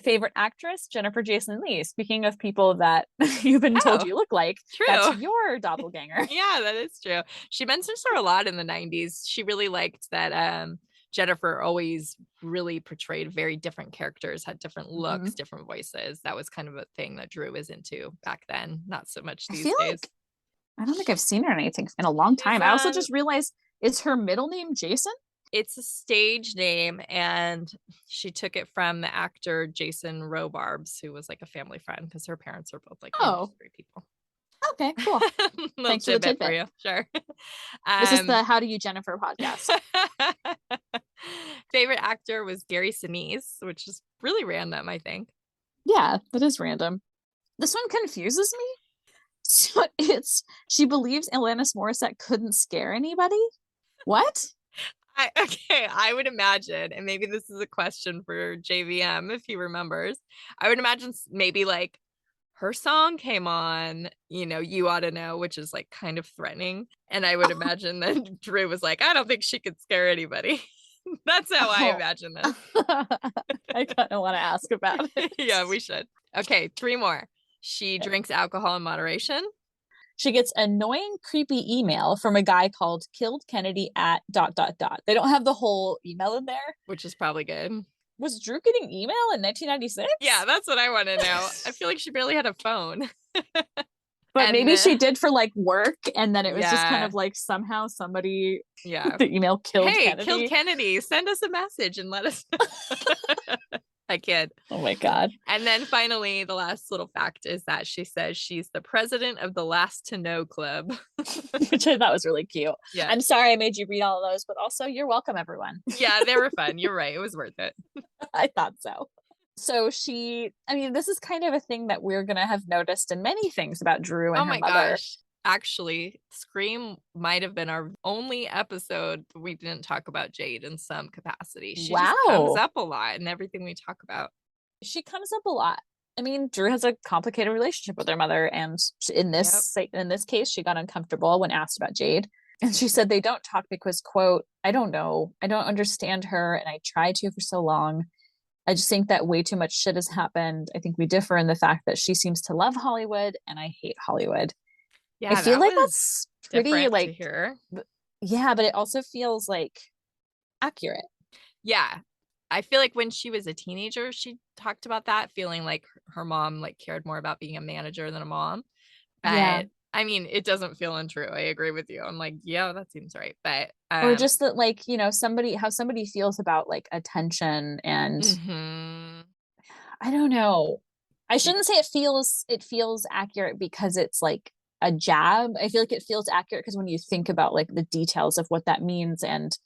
Favorite actress, Jennifer Jason Leigh. Speaking of people that you've been told you look like, True. that's your doppelganger. Yeah, that is true. She mentions her a lot in the 90s. She really liked that Jennifer always really portrayed very different characters, had different looks, different voices. That was kind of a thing that Drew was into back then. Not so much these days. Like, I don't think I've seen her in anything in a long time. I also just realized, is her middle name Jason? It's a stage name, and she took it from the actor Jason Robarbs, who was like a family friend because her parents are both like industry people. Okay, cool. Thanks for the tidbit. For you. Sure. This is the How Do You Jennifer podcast. Favorite actor was Gary Sinise, which is really random, I think. Yeah, that is random. This one confuses me. So she believes Alanis Morissette couldn't scare anybody. What? I would imagine, and maybe this is a question for JVM if he remembers. I would imagine maybe like her song came on, You Ought to Know, which is like kind of threatening. And I would imagine that Drew was like, I don't think she could scare anybody. That's how I imagine this. I kind of want to ask about it. Yeah, we should. Okay, 3 more. She drinks alcohol in moderation. She gets annoying, creepy email from a guy called Killed Kennedy at ... They don't have the whole email in there. Which is probably good. Was Drew getting email in 1996? Yeah, that's what I want to know. I feel like she barely had a phone. But maybe she did for like work, and then it was just kind of like somehow somebody the email killed Kennedy. Killed Kennedy. Send us a message and let us know. I kid. Oh my God. And then finally, the last little fact is that she says she's the president of the Last to Know Club. Which I thought was really cute. Yeah. I'm sorry I made you read all of those, but also you're welcome, everyone. Yeah, they were fun. You're right. It was worth it. I thought so. So this is kind of a thing that we're going to have noticed in many things about Drew and her mother. Gosh. Actually, Scream might have been our only episode we didn't talk about Jade in some capacity. She just comes up a lot in everything we talk about. She comes up a lot. I mean, Drew has a complicated relationship with her mother, and in this case, she got uncomfortable when asked about Jade. And she said they don't talk because, quote, I don't know. I don't understand her, and I tried to for so long. I just think that way too much shit has happened. I think we differ in the fact that she seems to love Hollywood, and I hate Hollywood. Yeah, I feel like that's pretty like here. Yeah, but it also feels like accurate. Yeah. I feel like when she was a teenager, she talked about that, feeling like her mom like cared more about being a manager than a mom. But I mean, it doesn't feel untrue. I agree with you. I'm like, yeah, that seems right. But or just that, like, how somebody feels about like attention and I don't know. I shouldn't say it feels accurate because it's like a jab. I feel like it feels accurate because when you think about like the details of what that means and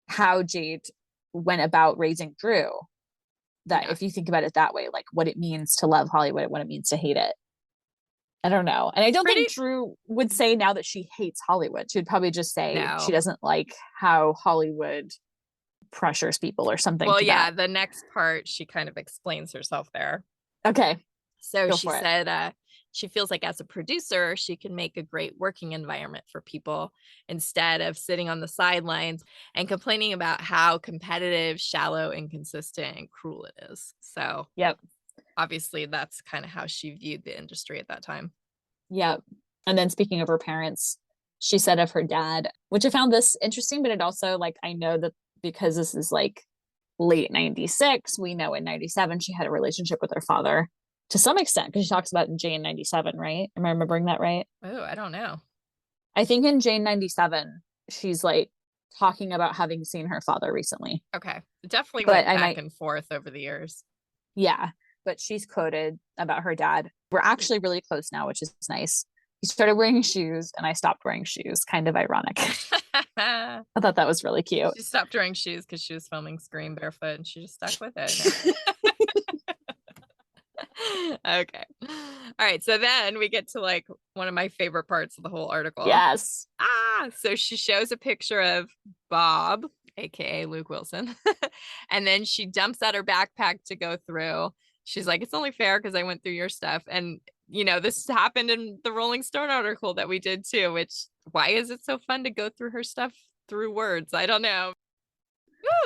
how Jade went about raising Drew, that if you think about it that way, like what it means to love Hollywood and what it means to hate it. I don't know. And I don't think Drew would say now that she hates Hollywood. She would probably just say she doesn't like how Hollywood pressures people or something. Well, yeah, the next part, she kind of explains herself there. Okay. So she said She feels like as a producer, she can make a great working environment for people instead of sitting on the sidelines and complaining about how competitive, shallow, inconsistent, and cruel it is. So Yep. obviously that's kind of how she viewed the industry at that time. Yep. And then speaking of her parents, she said of her dad, which I found this interesting, but it also like, I know that because this is like late 96, we know in 97 she had a relationship with her father to some extent, because she talks about in Jane 97, right? Am I remembering that right? Oh, I don't know. I think in Jane 97, she's like talking about having seen her father recently. Okay. It definitely But went I back might, and forth over the years. yeah, but she's quoted about her dad. We're actually really close now, which is nice. He started wearing shoes and I stopped wearing shoes. Kind of ironic. I thought that was really cute. She stopped wearing shoes because she was filming Scream barefoot and she just stuck with it. Okay. All right. So then we get to like one of my favorite parts of the whole article. Yes. So she shows a picture of Bob, aka Luke Wilson, and then she dumps out her backpack to go through. She's like, it's only fair because I went through your stuff. And, you know, this happened in the Rolling Stone article that we did too, which why is it so fun to go through her stuff through words? I don't know.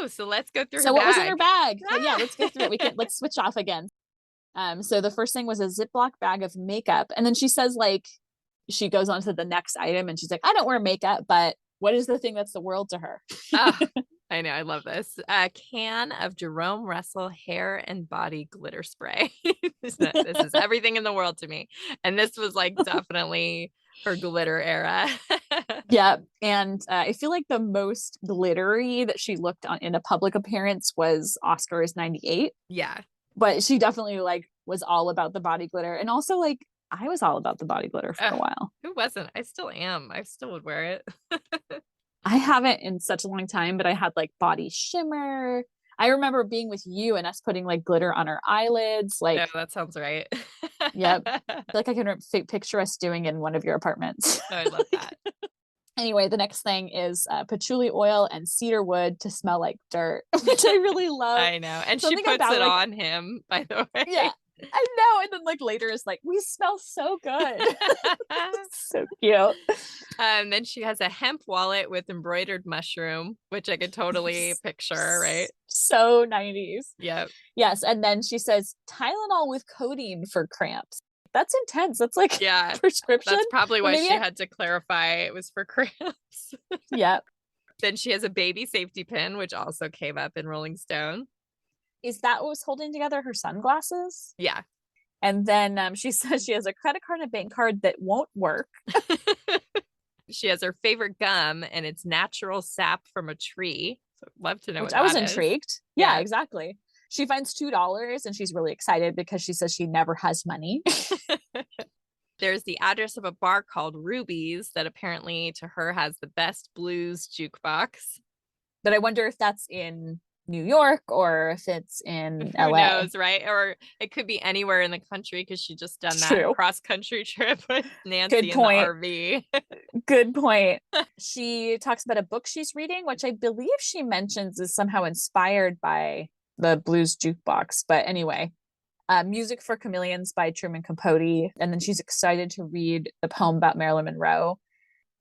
Ooh, so let's go through So her what bag. was in her bag? But yeah, let's go through it. Let's switch off again. So the first thing was a Ziploc bag of makeup. And then she says, like, she goes on to the next item and she's like, I don't wear makeup, but what is the thing that's the world to her? Oh, I know. I love this. A can of Jerome Russell hair and body glitter spray. This is everything in the world to me. And this was like definitely her glitter era. Yeah. And I feel like the most glittery that she looked on in a public appearance was Oscars 98. Yeah. But she definitely like was all about the body glitter. And also like I was all about the body glitter for a while. Who wasn't? I still am. I still would wear it. I haven't in such a long time, but I had like body shimmer. I remember being with you and us putting like glitter on our eyelids. Like, yeah, that sounds right. yep. I feel like I can picture us doing in one of your apartments. Oh, I love that. Anyway, the next thing is patchouli oil and cedar wood to smell like dirt, which I really love. I know. And Something she puts about, it like, on him, by the way. Yeah, I know. And then like later it's like, we smell so good. So cute. Then she has a hemp wallet with embroidered mushroom, which I could totally picture, right? So 90s. Yep. Yes. And then she says Tylenol with codeine for cramps. That's intense. That's like Yeah, prescription. that's probably why maybe she had to clarify it was for cramps. Yeah. Then she has a baby safety pin, which also came up in Rolling Stone. Is that what was holding together her sunglasses? Yeah. And then she says she has a credit card and a bank card that won't work. She has her favorite gum, and it's natural sap from a tree. So I'd love to know Which what I was that is. intrigued. Yeah, exactly. She finds $2 and she's really excited because she says she never has money. There's the address of a bar called Ruby's that apparently to her has the best blues jukebox. But I wonder if that's in New York or if it's in Who LA. knows, right? Or it could be anywhere in the country because she just done that cross-country trip with Nancy in the RV. Good point. She talks about a book she's reading, which I believe she mentions is somehow inspired by the blues jukebox. But anyway, Music for Chameleons by Truman Capote. And then she's excited to read the poem about Marilyn Monroe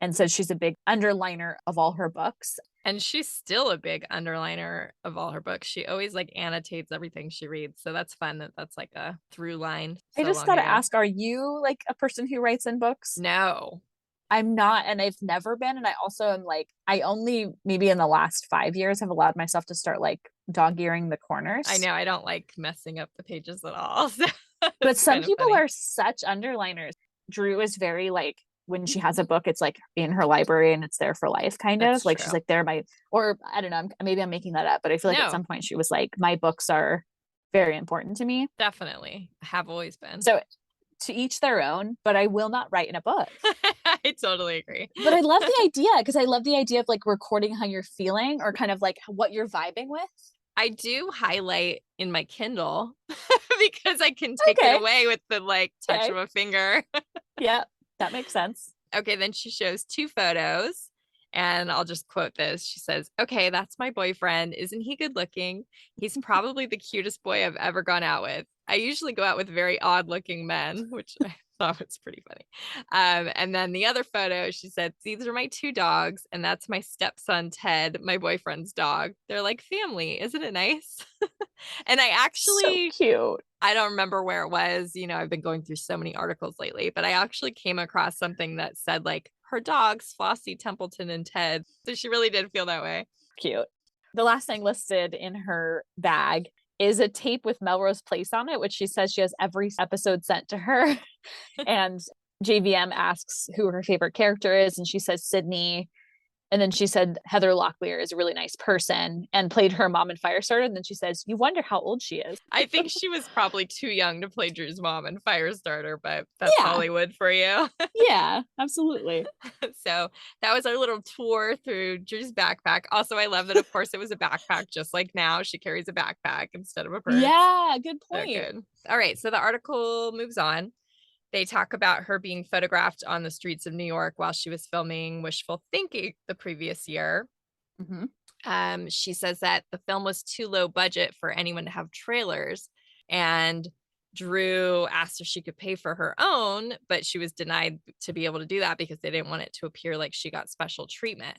and says she's a big underliner of all her books. And she's still a big underliner of all her books. She always like annotates everything she reads. So that's fun that that's like a through line. I just got to ask, are you like a person who writes in books? No. I'm not, and I've never been. And I also am like, I only maybe in the last 5 years have allowed myself to start like dog-earing the corners. I know. I don't like messing up the pages at all. So but some people are such underliners. Drew is very like, when she has a book, it's like in her library and it's there for life, kind of. Like she's like, they're my, or I don't know, maybe I'm making that up, but I feel like at some point she was like, my books are very important to me. Definitely. Have always been. So to each their own, but I will not write in a book. I totally agree. But I love the idea because I love the idea of like recording how you're feeling or kind of like what you're vibing with. I do highlight in my Kindle because I can take it away with the like touch of a finger. Yeah, that makes sense. Okay, then she shows 2 photos and I'll just quote this. She says, okay, that's my boyfriend. Isn't he good looking? He's probably the cutest boy I've ever gone out with. I usually go out with very odd looking men, which I thought was pretty funny. And then the other photo, she said, these are my 2 dogs, and that's my stepson, Ted, my boyfriend's dog. They're like family. Isn't it nice? And I So actually, cute. I don't remember where it was. I've been going through so many articles lately, but I actually came across something that said like her dogs, Flossie, Templeton, and Ted. So she really did feel that way. Cute. The last thing listed in her bag is a tape with Melrose Place on it, which she says she has every episode sent to her. And JVM asks who her favorite character is, and she says Sydney. And then she said Heather Locklear is a really nice person and played her mom in Firestarter. And then she says, you wonder how old she is. I think she was probably too young to play Drew's mom in Firestarter, but that's Hollywood for you. Yeah, absolutely. So that was our little tour through Drew's backpack. Also, I love that, of course, it was a backpack, just like now. She carries a backpack instead of a purse. Yeah, good point. So good. All right. So the article moves on. They talk about her being photographed on the streets of New York while she was filming Wishful Thinking the previous year. Mm-hmm. She says that the film was too low budget for anyone to have trailers. And Drew asked if she could pay for her own, but she was denied to be able to do that because they didn't want it to appear like she got special treatment.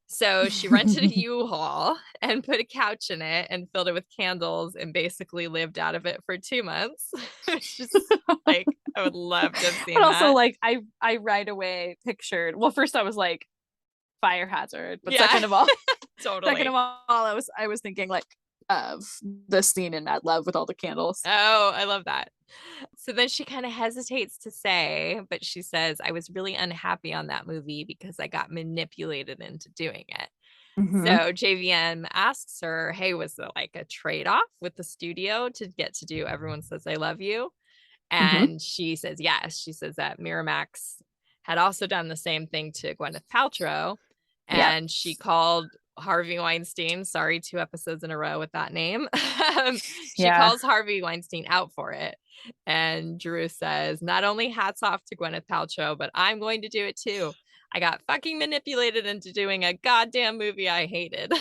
So she rented a U-Haul and put a couch in it and filled it with candles and basically lived out of it for 2 months. It's just like, I would love to have seen But also, that. like, I right away pictured, well, first I was like, fire hazard, but Yeah. second of all, Totally. second of all, I was thinking like of the scene in Mad Love with all the candles. Oh, I love that. So then she kind of hesitates to say, but she says, I was really unhappy on that movie because I got manipulated into doing it. Mhm. So JVM asks her, hey, was it like a trade-off with the studio to get to do Everyone Says I Love You? And she says, yes. She says that Miramax had also done the same thing to Gwyneth Paltrow. And she called Harvey Weinstein, sorry, 2 episodes in a row with that name. She calls Harvey Weinstein out for it. And Drew says, not only hats off to Gwyneth Paltrow, but I'm going to do it too. I got fucking manipulated into doing a goddamn movie I hated.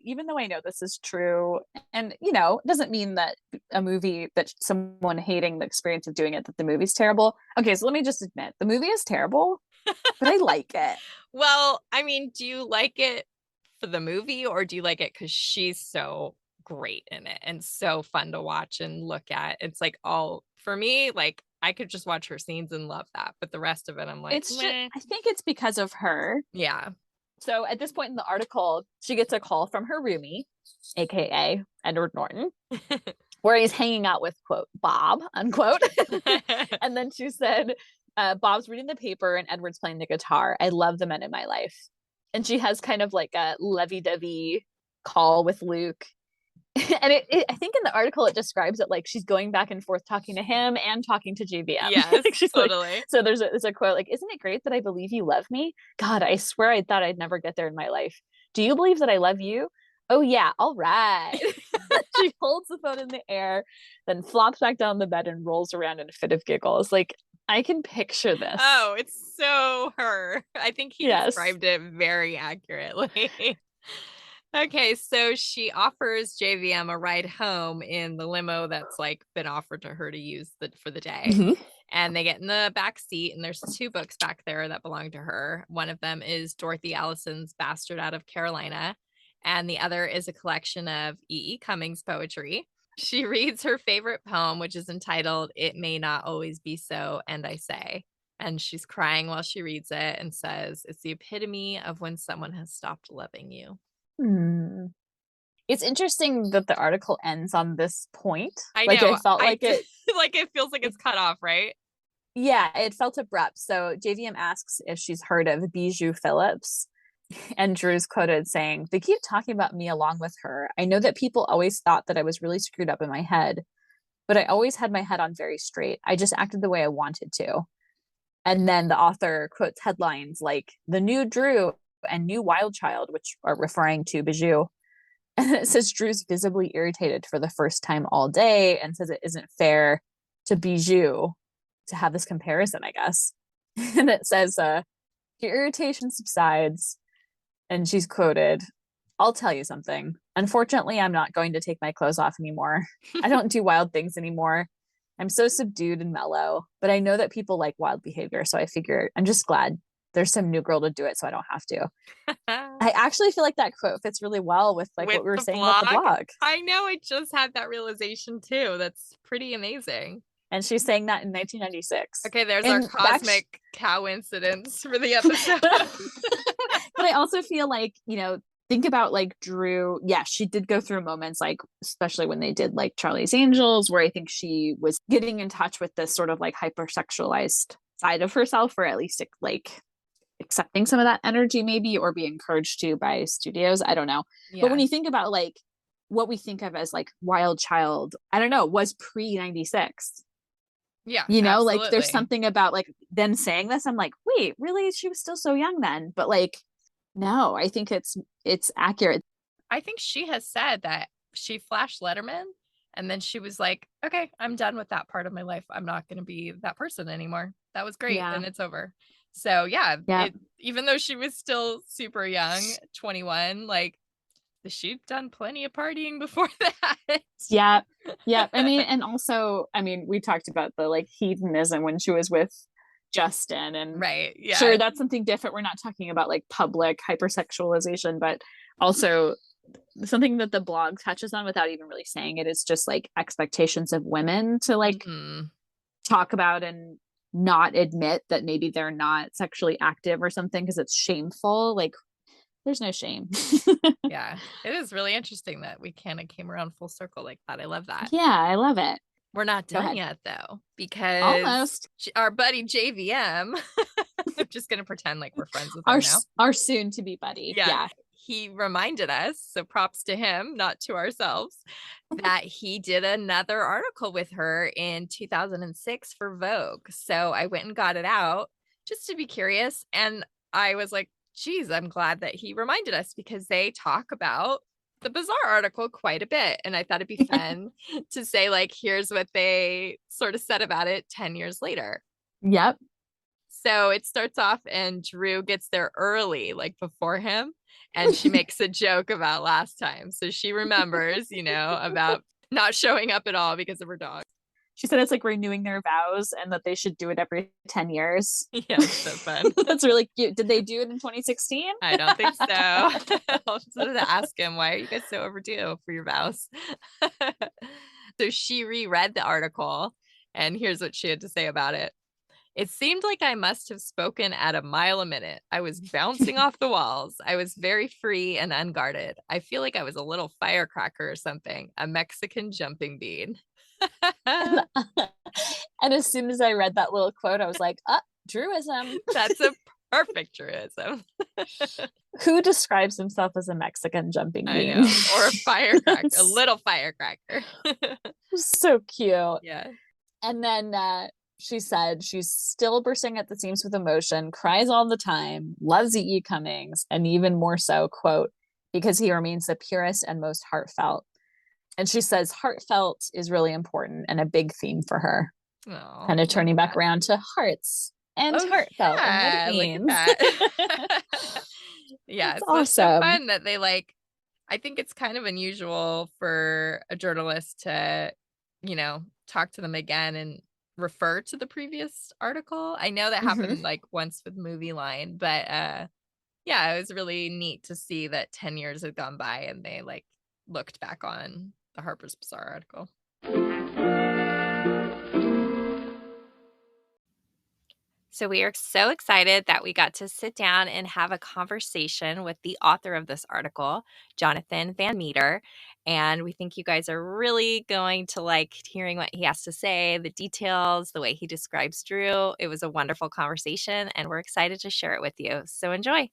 Even though I know this is true, and it doesn't mean that a movie that someone hating the experience of doing it, that the movie's terrible. Okay, so let me just admit the movie is terrible, but I like it. Well, I mean, do you like it for the movie, or do you like it because she's so great in it and so fun to watch and look at? It's like, all for me, like I could just watch her scenes and love that, but the rest of it, I'm like, It's just, I think it's because of her. Yeah. So at this point in the article, she gets a call from her roomie, aka Edward Norton, where he's hanging out with, quote, Bob, unquote. And then she said, Bob's reading the paper and Edward's playing the guitar. I love the men in my life. And she has kind of like a lovey-dovey call with Luke. And I think in the article it describes it like she's going back and forth talking to him and talking to JVM. Yes, like she's totally. Like, so there's a quote like, isn't it great that I believe you love me? God, I swear I thought I'd never get there in my life. Do you believe that I love you? Oh yeah, all right. She holds the phone in the air, then flops back down the bed and rolls around in a fit of giggles. Like, I can picture this. Oh, it's so her. I think he described it very accurately. Okay, so she offers JVM a ride home in the limo that's like been offered to her to use for the day. Mm-hmm. And they get in the back seat, and there's 2 books back there that belong to her. One of them is Dorothy Allison's Bastard Out of Carolina, and the other is a collection of E.E. Cummings poetry. She reads her favorite poem, which is entitled It May Not Always Be So, and I Say. And she's crying while she reads it and says, it's the epitome of when someone has stopped loving you. It's interesting that the article ends on this point. I like know. It felt like it like it feels like it's cut off, right? Yeah, it felt abrupt. So JVM asks if she's heard of Bijou Phillips, and Drew's quoted saying, they keep talking about me along with her. I know that people always thought that I was really screwed up in my head, but I always had my head on very straight. I just acted the way I wanted to. And then the author quotes headlines like The New Drew and New Wild Child, which are referring to Bijou. And it says Drew's visibly irritated for the first time all day and says it isn't fair to Bijou to have this comparison, I guess. And it says, your irritation subsides. And she's quoted, I'll tell you something. Unfortunately, I'm not going to take my clothes off anymore. I don't do wild things anymore. I'm so subdued and mellow, but I know that people like wild behavior. So I figure I'm just glad there's some new girl to do it so I don't have to. I actually feel like that quote fits really well with like With what we were the saying about the blog. blog. I know, I just had that realization too. That's pretty amazing. And she's saying that in 1996. Okay, there's our And cosmic coincidence for the episode. But I also feel like, think about like Drew. Yeah, she did go through moments like, especially when they did like Charlie's Angels, where I think she was getting in touch with this sort of like hypersexualized side of herself, or at least like accepting some of that energy maybe, or be encouraged to by studios. I don't know. Yeah. But when you think about like what we think of as like wild child, I don't know, was pre 96. Yeah. Like there's something about like them saying this. I'm like, wait, really? She was still so young then. But like, no, I think it's accurate. I think she has said that she flashed Letterman and then she was like, okay, I'm done with that part of my life. I'm not going to be that person anymore. That was great. Yeah. And it's over. So yeah, Yeah. even though she was still super young, 21, like she'd done plenty of partying before that. Yeah. Yeah. And also, we talked about the like hedonism when she was with Justin, and right. Yeah. Sure, that's something different. We're not talking about like public hypersexualization, but also something that the blog touches on without even really saying it is just like expectations of women to like talk about and not admit that maybe they're not sexually active or something because it's shameful. Like there's no shame. Yeah, it is really interesting that we kind of came around full circle like that. I love that. Yeah, I love it. We're not done yet though, because almost our buddy JVM, I'm just gonna pretend like we're friends with him now. Our soon to be buddy. Yeah. He reminded us, so props to him, not to ourselves, that he did another article with her in 2006 for Vogue. So I went and got it out just to be curious. And I was like, geez, I'm glad that he reminded us, because they talk about the Bazaar article quite a bit. And I thought it'd be fun to say, like, here's what they sort of said about it 10 years later. Yep. So it starts off and Drew gets there early, like before him. And she makes a joke about last time. So she remembers, about not showing up at all because of her dog. She said it's like renewing their vows and that they should do it every 10 years. Yeah, that's so fun. That's really cute. Did they do it in 2016? I don't think so. I'll just have to ask him, why are you guys so overdue for your vows? So she reread the article, and here's what she had to say about it. It seemed like I must have spoken at a mile a minute. I was bouncing off the walls. I was very free and unguarded. I feel like I was a little firecracker or something, a Mexican jumping bean. And as soon as I read that little quote, I was like, Druism. That's a perfect Druism. Who describes himself as a Mexican jumping bean? I know. Or a firecracker, a little firecracker. So cute. Yeah. And then she said she's still bursting at the seams with emotion, cries all the time, loves E.E. Cummings, and even more so, quote, because he remains the purest and most heartfelt. And she says heartfelt is really important and a big theme for her. Oh, kind of turning back around to hearts and heartfelt and what it means. Yeah, it's awesome. Awesome. It's so fun that they I think it's kind of unusual for a journalist to, talk to them again and refer to the previous article. I know that happened like once with Movie Line, but yeah, it was really neat to see that 10 years had gone by and they looked back on the Harper's Bazaar article. So we are so excited that we got to sit down and have a conversation with the author of this article, Jonathan Van Meter. And we think you guys are really going to like hearing what he has to say, the details, the way he describes Drew. It was a wonderful conversation, and we're excited to share it with you. So enjoy.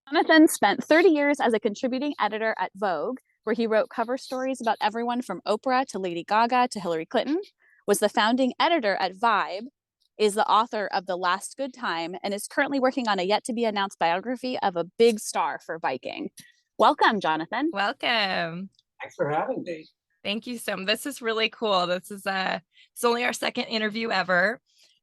Jonathan spent 30 years as a contributing editor at Vogue, where he wrote cover stories about everyone from Oprah to Lady Gaga to Hillary Clinton, was the founding editor at Vibe, is the author of The Last Good Time, and is currently working on a yet-to-be-announced biography of a big star for Viking. Welcome, Jonathan. Welcome. Thanks for having me. Thank you so much. This is really cool. This is it's only our second interview ever.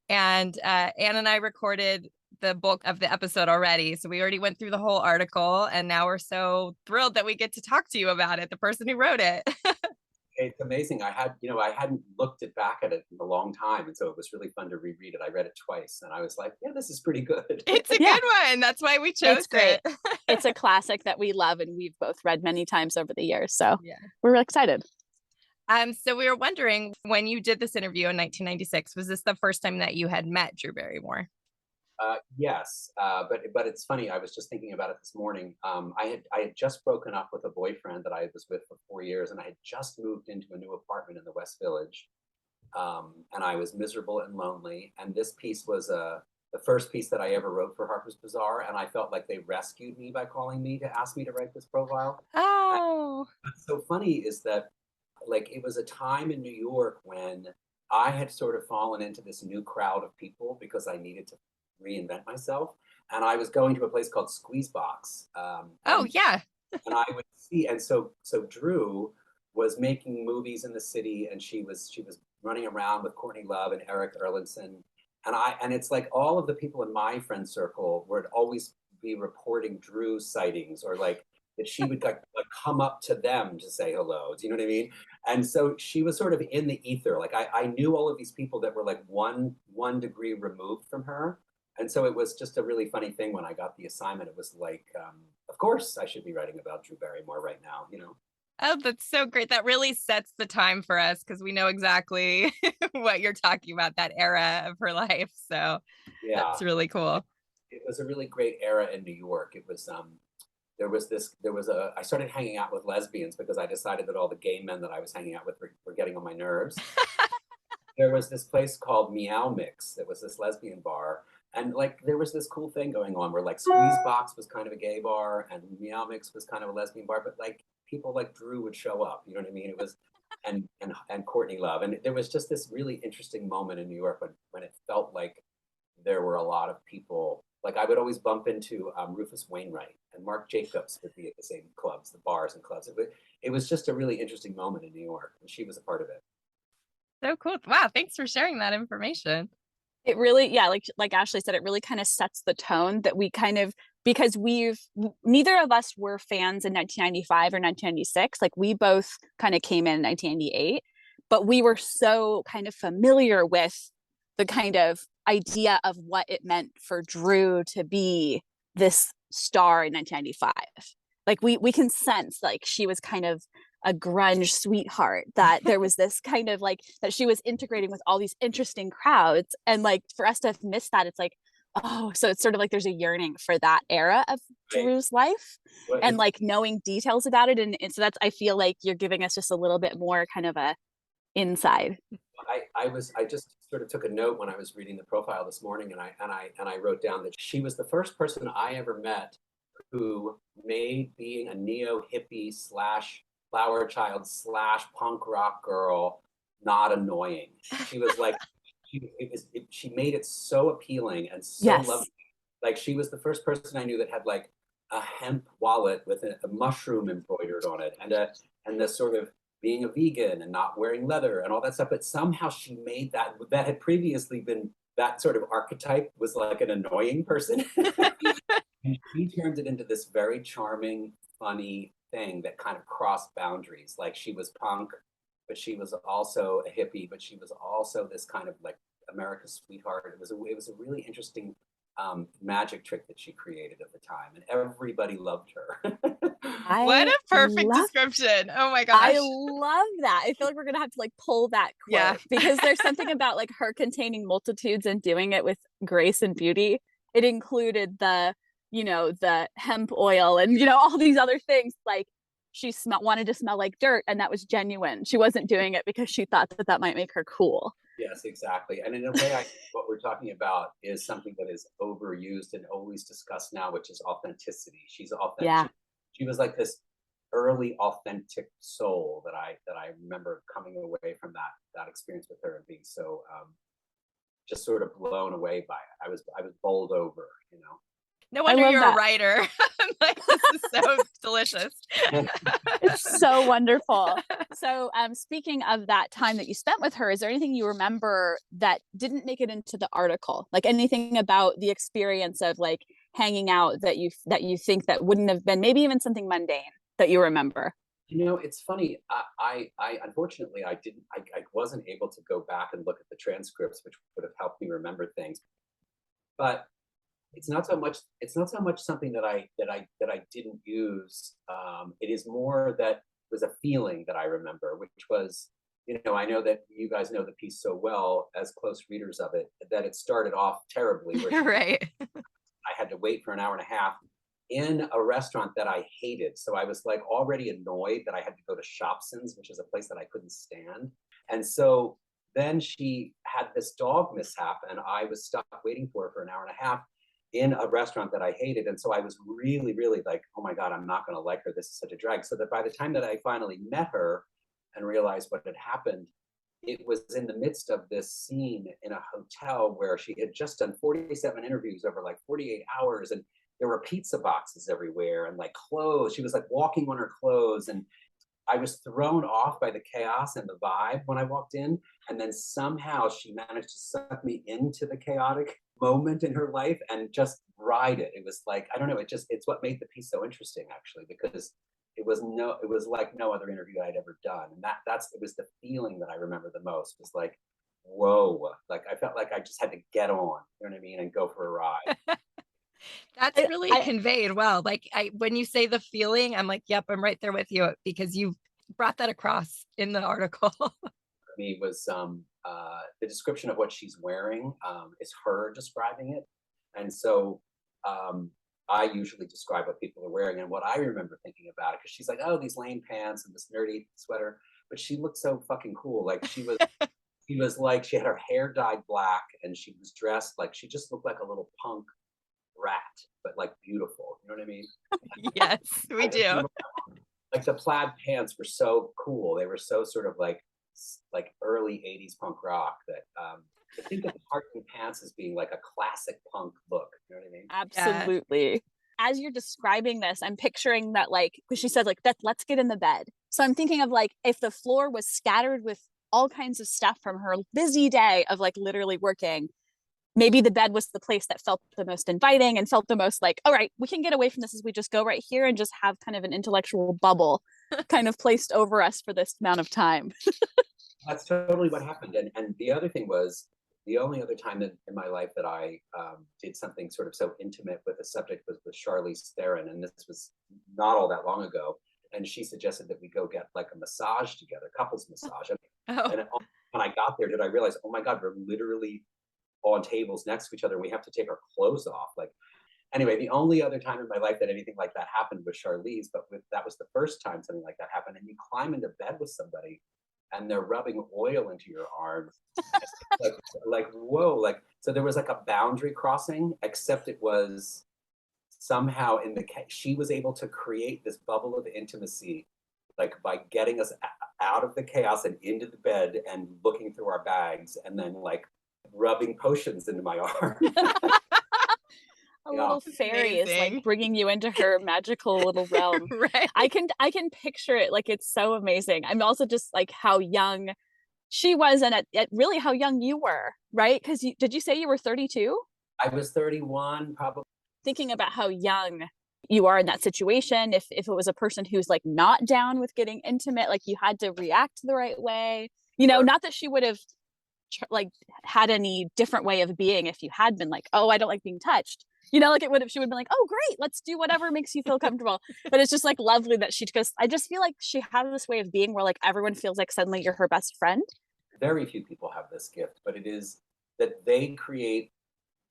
And Anne and I recorded the bulk of the episode already. So we already went through the whole article, and now we're so thrilled that we get to talk to you about it, the person who wrote it. it's amazing. I hadn't looked it back at it in a long time, and so it was really fun to reread it. I read it twice, and I was like, "Yeah, this is pretty good." It's a Yeah. good one. That's why we chose It's great. it. It's a classic that we love and we've both read many times over the years. So Yeah. we're excited. So we were wondering, when you did this interview in 1996, was this the first time that you had met Drew Barrymore? Yes, but it's funny. I was just thinking about it this morning. I had just broken up with a boyfriend that I was with for 4 years, and I had just moved into a new apartment in the West Village, and I was miserable and lonely. And this piece was the first piece that I ever wrote for Harper's Bazaar, and I felt like they rescued me by calling me to ask me to write this profile. Oh, What's so funny is that, like, it was a time in New York when I had sort of fallen into this new crowd of people because I needed to reinvent myself. And I was going to a place called Squeezebox. oh yeah. And I would see, and so Drew was making movies in the city, and she was running around with Courtney Love and Eric Erlandson. And it's like all of the people in my friend circle would always be reporting Drew's sightings, or like that she would like come up to them to say hello. Do you know what I mean? And so she was sort of in the ether. Like I knew all of these people that were like one degree removed from her. And so it was just a really funny thing when I got the assignment. It was like, of course I should be writing about Drew Barrymore right now, you know? Oh, that's so great. That really sets the time for us because we know exactly what you're talking about, that era of her life. So Yeah, that's really cool. it was a really great era in New York. It was, I started hanging out with lesbians because I decided that all the gay men that I was hanging out with were getting on my nerves. There was this place called Meow Mix that was this lesbian bar. And like there was this cool thing going on where like Squeeze Box was kind of a gay bar and Meow Mix was kind of a lesbian bar, but like people like Drew would show up. You know what I mean? It was and Courtney Love. And there was just this really interesting moment in New York when it felt like there were a lot of people. Like I would always bump into Rufus Wainwright and Mark Jacobs would be at the same clubs, the bars and clubs. It was just a really interesting moment in New York, and she was a part of it. So cool. Wow. Thanks for sharing that information. It really, yeah, like Ashley said, it really kind of sets the tone that we kind of, because neither of us were fans in 1995 or 1996. Like we both kind of came in 1998, but we were so kind of familiar with the kind of idea of what it meant for Drew to be this star in 1995. Like we can sense like she was kind of a grunge sweetheart, that there was this kind of like that she was integrating with all these interesting crowds, and like for us to have missed that, it's like, oh, so it's sort of like there's a yearning for that era of Right. Drew's life, Well, and like knowing details about it, and so that's, I feel like you're giving us just a little bit more kind of a inside. I just sort of took a note when I was reading the profile this morning, and I wrote down that she was the first person I ever met who made being a neo hippie slash flower child slash punk rock girl not annoying. She was like, she made it so appealing and so Yes. lovely. Like she was the first person I knew that had like a hemp wallet with a mushroom embroidered on it, and the sort of being a vegan and not wearing leather and all that stuff. But somehow she made that had previously been that sort of archetype was like an annoying person. And she turned it into this very charming, funny thing that kind of crossed boundaries. Like she was punk, but she was also a hippie, but she was also this kind of like America's sweetheart. It was a really interesting magic trick that she created at the time, and everybody loved her. What a perfect love description. Oh my gosh. I love that. I feel like we're gonna have to like pull that quote, Yeah. because there's something about like her containing multitudes and doing it with grace and beauty. It included the hemp oil and all these other things. Like she wanted to smell like dirt, and that was genuine. She wasn't doing it because she thought that might make her cool. Yes, exactly. And in a way, what we're talking about is something that is overused and always discussed now, which is authenticity. She's authentic. Yeah. She was like this early authentic soul that I remember coming away from that experience with her and being so just sort of blown away by it. I was bowled over. No wonder love you're that. a writer. I'm like, this is so delicious. It's so wonderful. So speaking of that time that you spent with her, is there anything you remember that didn't make it into the article? Like anything about the experience of like hanging out that you think that wouldn't have been, maybe even something mundane that you remember? You know, it's funny. I unfortunately I wasn't able to go back and look at the transcripts, which would have helped me remember things. But it's not so much something that I didn't use. It is more that it was a feeling that I remember, which was, I know that you guys know the piece so well as close readers of it, that it started off terribly, where Right. I had to wait for an hour and a half in a restaurant that I hated. So I was like already annoyed that I had to go to Shopson's, which is a place that I couldn't stand. And so then she had this dog mishap, and I was stuck waiting for her for an hour and a half in a restaurant that I hated. And so I was really, really like, oh my God, I'm not going to like her. This is such a drag. So that by the time that I finally met her and realized what had happened, it was in the midst of this scene in a hotel where she had just done 47 interviews over like 48 hours, and there were pizza boxes everywhere and like clothes. She was like walking on her clothes, and I was thrown off by the chaos and the vibe when I walked in. And then somehow she managed to suck me into the chaotic moment in her life and just ride it. It was like, I don't know, it's what made the piece so interesting, actually, because it was like no other interview I'd ever done. And it was the feeling that I remember the most. It was like, whoa, like I felt like I just had to get on, you know what I mean, and go for a ride. That's I, really I conveyed well. Like when you say the feeling, I'm like, yep, I'm right there with you because you brought that across in the article. Me was the description of what she's wearing is her describing it. And so I usually describe what people are wearing and what I remember thinking about it, because she's like, oh, these lame pants and this nerdy sweater. But she looked so fucking cool. Like she was like, she had her hair dyed black and she was dressed like, she just looked like a little punk rat, but like beautiful. You know what I mean? Yes, we I just do. remember, like the plaid pants were so cool. They were so sort of like early 80s punk rock that I think of Harper pants as being like a classic punk look. You know what I mean? Yeah. absolutely. As you're describing this, I'm picturing that, like, because she said, like, that let's get in the bed. So I'm thinking of like if the floor was scattered with all kinds of stuff from her busy day of like literally working, maybe the bed was the place that felt the most inviting and felt the most like, all right, we can get away from this as we just go right here and just have kind of an intellectual bubble kind of placed over us for this amount of time. That's totally what happened. And the other thing was, the only other time in my life that I did something sort of so intimate with a subject was with Charlize Theron, and this was not all that long ago. And she suggested that we go get like a massage together, couples massage. Oh, And when I got there, did I realize, oh my God, we're literally on tables next to each other and we have to take our clothes off. Like, anyway, the only other time in my life that anything like that happened was Charlize, but that was the first time something like that happened. And you climb into bed with somebody and they're rubbing oil into your arms. like, like, whoa, like, so there was like a boundary crossing, except it was somehow she was able to create this bubble of intimacy, like by getting us out of the chaos and into the bed and looking through our bags and then like rubbing potions into my arm. A Yeah. little fairy is like amazing. bringing you into her magical little realm. Right. I can picture it. Like, it's so amazing. I'm also just like how young she was, and at really how young you were, right? Because did you say you were 32? I was 31, probably. Thinking about how young you are in that situation, if it was a person who's like not down with getting intimate, like you had to react the right way, Sure. not that she would have like had any different way of being if you had been like, oh, I don't like being touched, like it would have, she would have been like, oh great, let's do whatever makes you feel comfortable. But it's just like lovely that she just, I just feel like she has this way of being where like everyone feels like suddenly you're her best friend. Very few people have this gift, but it is that they create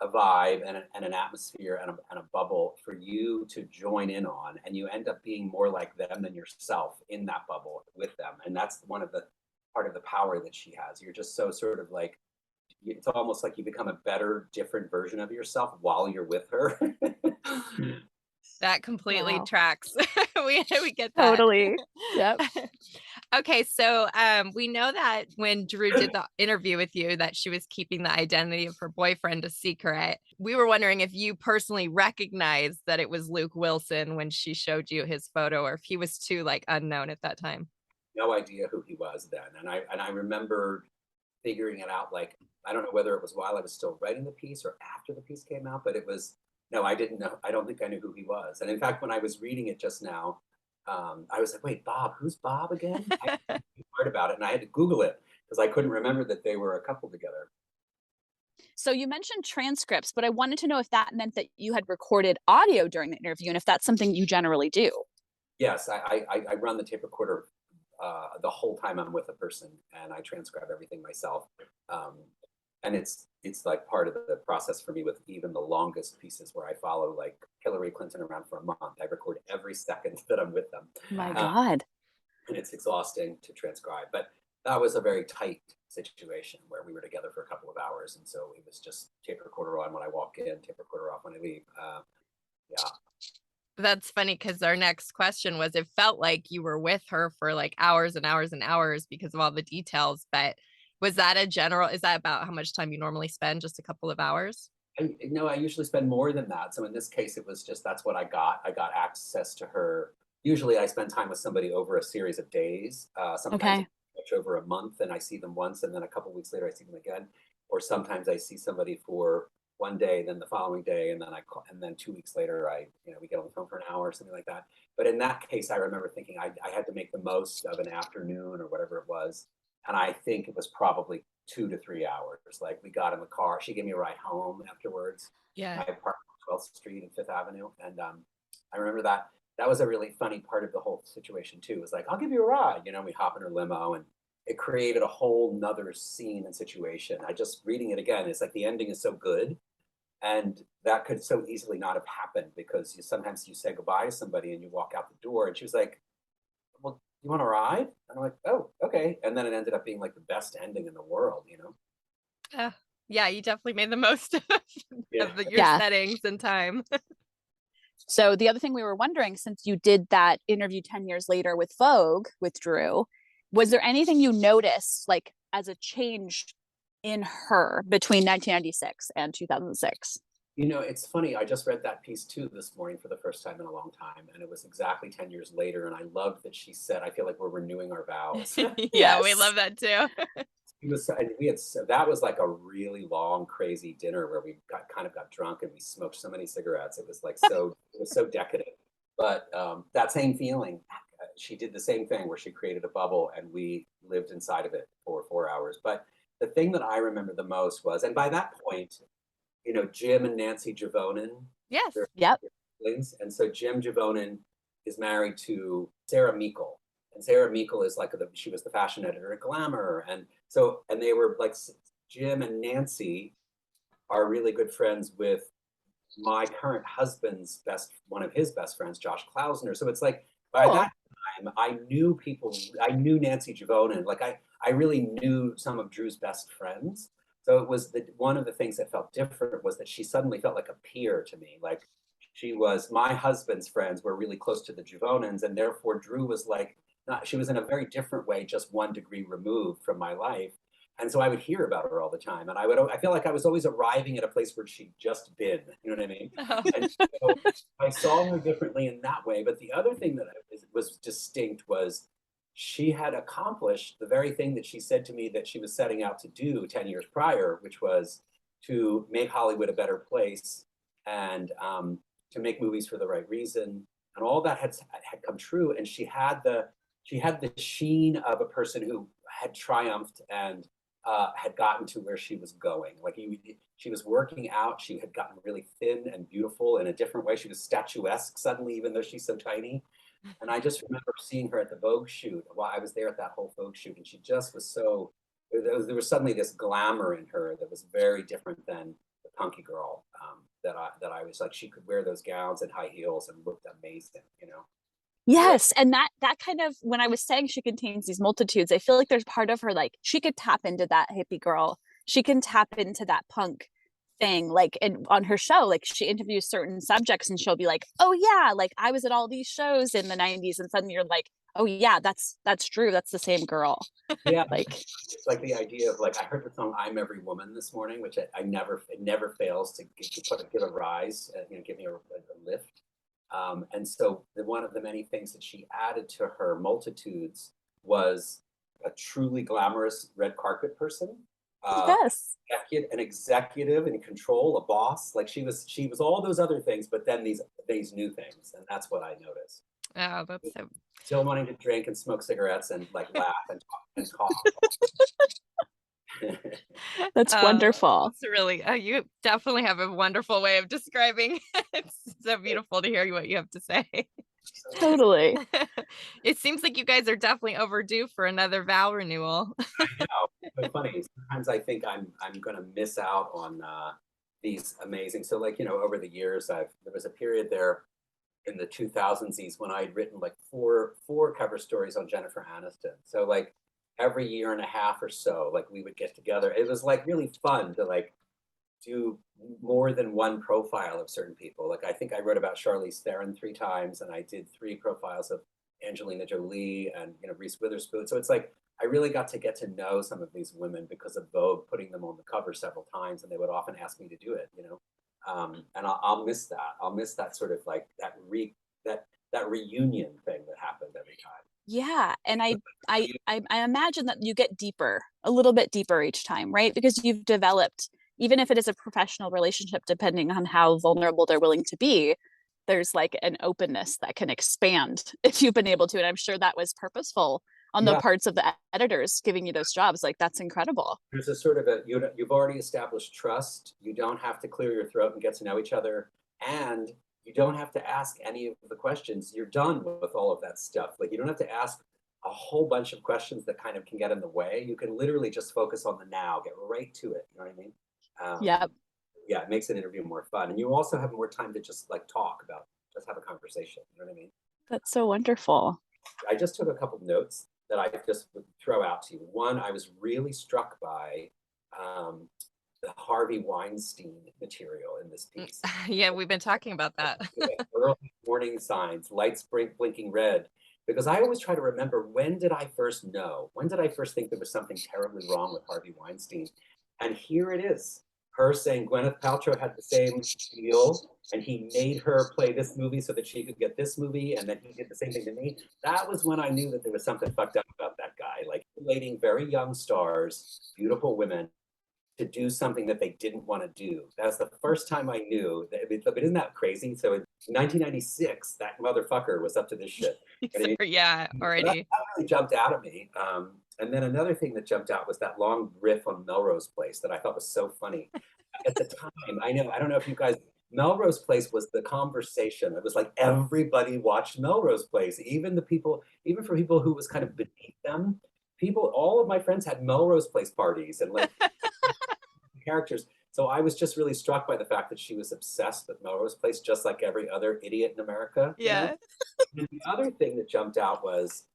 a vibe and an atmosphere and a bubble for you to join in on, and you end up being more like them than yourself in that bubble with them. And that's one of the part of the power that she has. You're just so sort of like, it's almost like you become a better, different version of yourself while you're with her. That completely Wow. tracks. we get that. Totally. Yep. Okay, so we know that when Drew did the interview with you, that she was keeping the identity of her boyfriend a secret. We were wondering if you personally recognized that it was Luke Wilson when she showed you his photo, or if he was too like unknown at that time. No idea who he was then, and I remember figuring it out. Like, I don't know whether it was while I was still writing the piece or after the piece came out, but it was, no, I didn't know. I don't think I knew who he was. And in fact, when I was reading it just now, I was like, wait, Bob, who's Bob again? I heard about it and I had to Google it because I couldn't remember that they were a couple together. So you mentioned transcripts, but I wanted to know if that meant that you had recorded audio during the interview and if that's something you generally do. Yes, I run the tape recorder the whole time I'm with a person, and I transcribe everything myself. Um, and it's like part of the process for me with even the longest pieces where I follow like Hillary Clinton around for a month. I record every second that I'm with them. My Uh, God. and it's exhausting to transcribe. But that was a very tight situation where we were together for a couple of hours, and so it was just tape recorder on when I walk in, tape recorder off when I leave. Yeah. That's funny because our next question was it felt like you were with her for like hours and hours and hours because of all the details. But was that is that about how much time you normally spend? Just a couple of hours? I usually spend more than that. So in this case, it was just that's what I got. I got access to her. Usually, I spend time with somebody over a series of days. Sometimes Okay. much over a month, and I see them once, and then a couple of weeks later, I see them again. Or sometimes I see somebody for one day, then the following day, and then I call, and then 2 weeks later, we get on the phone for an hour or something like that. But in that case, I remember thinking I had to make the most of an afternoon or whatever it was, and I think it was probably 2 to 3 hours. Like we got in the car. She gave me a ride home afterwards. Yeah. My apartment on 12th Street and Fifth Avenue. And I remember that was a really funny part of the whole situation too. It was like, I'll give you a ride. We hop in her limo and it created a whole nother scene and situation. I just reading it again, it's like the ending is so good. And that could so easily not have happened because sometimes you say goodbye to somebody and you walk out the door and she was like, well, you want to ride? And I'm like, oh, okay. And then it ended up being like the best ending in the world. Yeah, you definitely made the most of, Yeah. your Yeah. settings and time. So the other thing we were wondering, since you did that interview 10 years later with Vogue with Drew, was there anything you noticed like as a change in her between 1996 and 2006? It's funny. I just read that piece too this morning for the first time in a long time, and it was exactly 10 years later. And I loved that she said, I feel like we're renewing our vows. Yeah, we Yes. love that too. That was like a really long, crazy dinner where we got drunk and we smoked so many cigarettes. It was like it was so decadent. But that same feeling, she did the same thing where she created a bubble and we lived inside of it for 4 hours. But the thing that I remember the most was, and by that point, Jim and Nancy Javonen, Yes. they're Yep. siblings. And so Jim Javonen is married to Sarah Meikle. And Sarah Meikle is she was the fashion editor at Glamour. And they were like, Jim and Nancy are really good friends with my current husband's one of his best friends, Josh Klausner. So it's like, by Cool. that time, I knew Nancy Javonen. Like I really knew some of Drew's best friends. So it was one of the things that felt different was that she suddenly felt like a peer to me. Like she was my husband's friends were really close to the Javonens, and therefore Drew was like she was in a very different way, just 1 degree removed from my life. And so I would hear about her all the time, and I feel like I was always arriving at a place where she'd just been. You know what I mean? And so I saw her differently in that way. But the other thing that was distinct was she had accomplished the very thing that she said to me that she was setting out to do 10 years prior, which was to make Hollywood a better place and to make movies for the right reason. And all that had come true. And she had the sheen of a person who had triumphed and had gotten to where she was going. Like she was working out. She had gotten really thin and beautiful in a different way. She was statuesque suddenly, even though she's so tiny. And I just remember seeing her at the Vogue shoot. While I was there at that whole Vogue shoot, and she just was so. There was suddenly this glamour in her that was very different than the punky girl that I was like. She could wear those gowns and high heels and looked amazing. Yes, and that kind of when I was saying she contains these multitudes, I feel like there's part of her like she could tap into that hippie girl. She can tap into that punk thing. Like on her show, like she interviews certain subjects and she'll be like, "Oh yeah, like I was at all these shows in the 90s," and suddenly you're like, "Oh yeah, that's true. That's the same girl." Yeah, Like it's like the idea of like I heard the song "I'm Every Woman" this morning, which it never fails to give a rise, give me a lift. And so one of the many things that she added to her multitudes was a truly glamorous red carpet person, yes. an executive in control, a boss. Like she was all those other things, but then these new things, and that's what I noticed. Oh, that's so Still wanting to drink and smoke cigarettes and like laugh and talk and cough. That's wonderful. It's really, you definitely have a wonderful way of describing. It's so beautiful to hear what you have to say. Totally. It seems like you guys are definitely overdue for another vow renewal. I know, but funny. Sometimes I think I'm gonna miss out on these amazing. So like over the years, there was a period there in the 2000s when I'd written like four cover stories on Jennifer Aniston. So like every year and a half or so, like we would get together. It was like really fun to like do more than one profile of certain people. Like I think I wrote about Charlize Theron 3 times, and I did 3 profiles of Angelina Jolie and Reese Witherspoon. So it's like I really got to know some of these women because of Vogue putting them on the cover several times, and they would often ask me to do it. And I'll miss that. I'll miss that sort of like that reunion thing that happened every time. Yeah, and I imagine that you get deeper, a little bit deeper each time, right? Because you've developed, even if it is a professional relationship, depending on how vulnerable they're willing to be, there's like an openness that can expand if you've been able to. And I'm sure that was purposeful on the Yeah. parts of the editors giving you those jobs. Like that's incredible. There's a sort of you've already established trust. You don't have to clear your throat and get to know each other, and you don't have to ask any of the questions. You're done with all of that stuff. Like you don't have to ask a whole bunch of questions that kind of can get in the way. You can literally just focus on the now, get right to it. You know what I mean? Yep. Yeah, it makes an interview more fun, and you also have more time to just like just have a conversation. You know what I mean? That's so wonderful. I just took a couple notes that I just would throw out to you. One, I was really struck by the Harvey Weinstein material in this piece. Yeah, we've been talking about that. Early warning signs, lights blinking red. Because I always try to remember, when did I first know? When did I first think there was something terribly wrong with Harvey Weinstein? And here it is. Her saying Gwyneth Paltrow had the same deal, and he made her play this movie so that she could get this movie, and then he did the same thing to me. That was when I knew that there was something fucked up about that guy. Like relating very young stars, beautiful women, to do something that they didn't want to do. That's the first time I knew that. But isn't that crazy? So in 1996, that motherfucker was up to this shit. Yeah, already. That really jumped out at me. And then another thing that jumped out was that long riff on Melrose Place that I thought was so funny. At the time, I don't know if you guys, Melrose Place was the conversation. It was like everybody watched Melrose Place, even for people who was kind of beneath them. All of my friends had Melrose Place parties and like characters. So I was just really struck by the fact that she was obsessed with Melrose Place, just like every other idiot in America. Yeah. And the other thing that jumped out was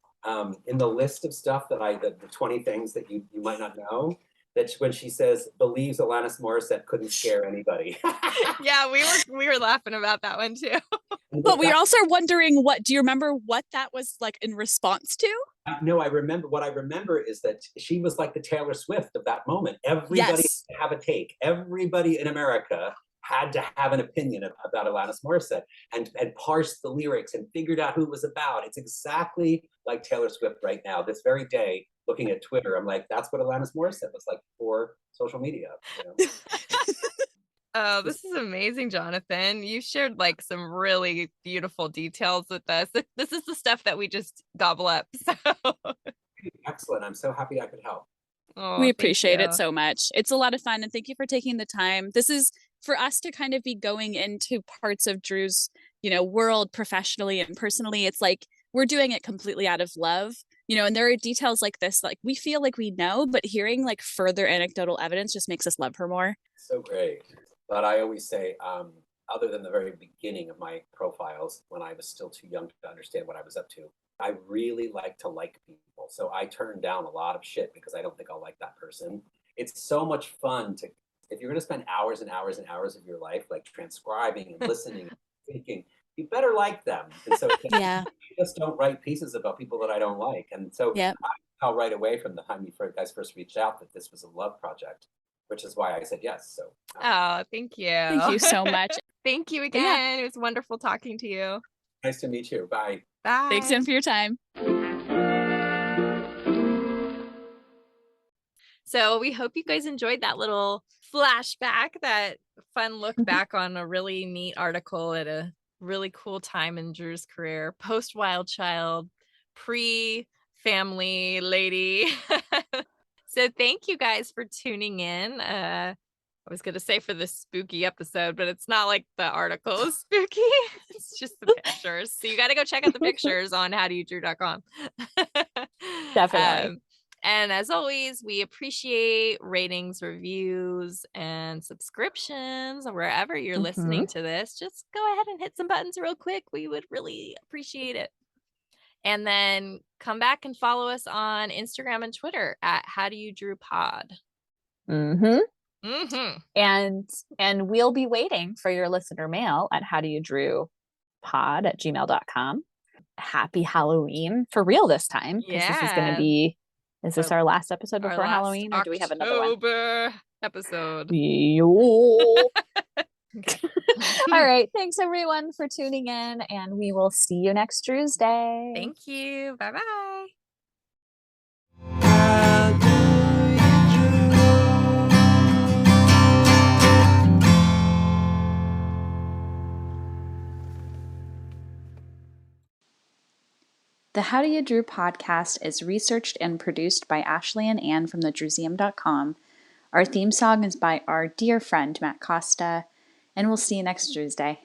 in the list of stuff that the 20 things that you might not know, that when she says believes Alanis Morissette couldn't scare anybody. Yeah, we were laughing about that one too. But we're also wondering, do you remember what that was like in response to? No, what I remember is that she was like the Taylor Swift of that moment. Everybody had to have a take. Everybody in America had to have an opinion about Alanis Morissette and parsed the lyrics and figured out who it was about. It's exactly like Taylor Swift right now. This very day, looking at Twitter, I'm like, that's what Alanis Morissette was like before social media. Oh, this is amazing, Jonathan. You shared like some really beautiful details with us. This is the stuff that we just gobble up. So Excellent. I'm so happy I could help. oh, We appreciate it so much. It's a lot of fun, and thank you for taking the time. This is for us to kind of be going into parts of Drew's, world professionally and personally. It's like we're doing it completely out of love, and there are details like this, like we feel like we know, but hearing like further anecdotal evidence just makes us love her more. So great. But I always say, other than the very beginning of my profiles, when I was still too young to understand what I was up to, I really like to like people. So I turn down a lot of shit because I don't think I'll like that person. It's so much fun if you're going to spend hours and hours and hours of your life like transcribing and listening and thinking, you better like them. And so Yeah. I just don't write pieces about people that I don't like. And so Yep. I felt right away from the time you guys first reached out that this was a love project, which is why I said yes. So Oh, thank you. Thank you so much. Thank you again. Yeah. It was wonderful talking to you. Nice to meet you. Bye. Bye. Thanks again for your time. So we hope you guys enjoyed that little flashback, that fun look back on a really neat article at a really cool time in Drew's career, post Wild Child, pre family lady. So thank you guys for tuning in. I was going to say for this spooky episode, but it's not like the article is spooky. It's just the pictures. So you got to go check out the pictures on howdoyoudrew.com. Definitely. And as always, we appreciate ratings, reviews, and subscriptions wherever you're listening to this. Just go ahead and hit some buttons real quick. We would really appreciate it. And then come back and follow us on Instagram and Twitter at howdoyoudrewpod. And we'll be waiting for your listener mail at howdoyoudrewpod@gmail.com. Happy Halloween for real this time, because this is going to be, is this our last episode before Halloween, or do we have another one? October episode. All right. Thanks everyone for tuning in, and we will see you next Tuesday. Thank you. Bye-bye. The How Do You Drew podcast is researched and produced by Ashley and Ann from thedrewseum.com. Our theme song is by our dear friend Matt Costa, and we'll see you next Tuesday.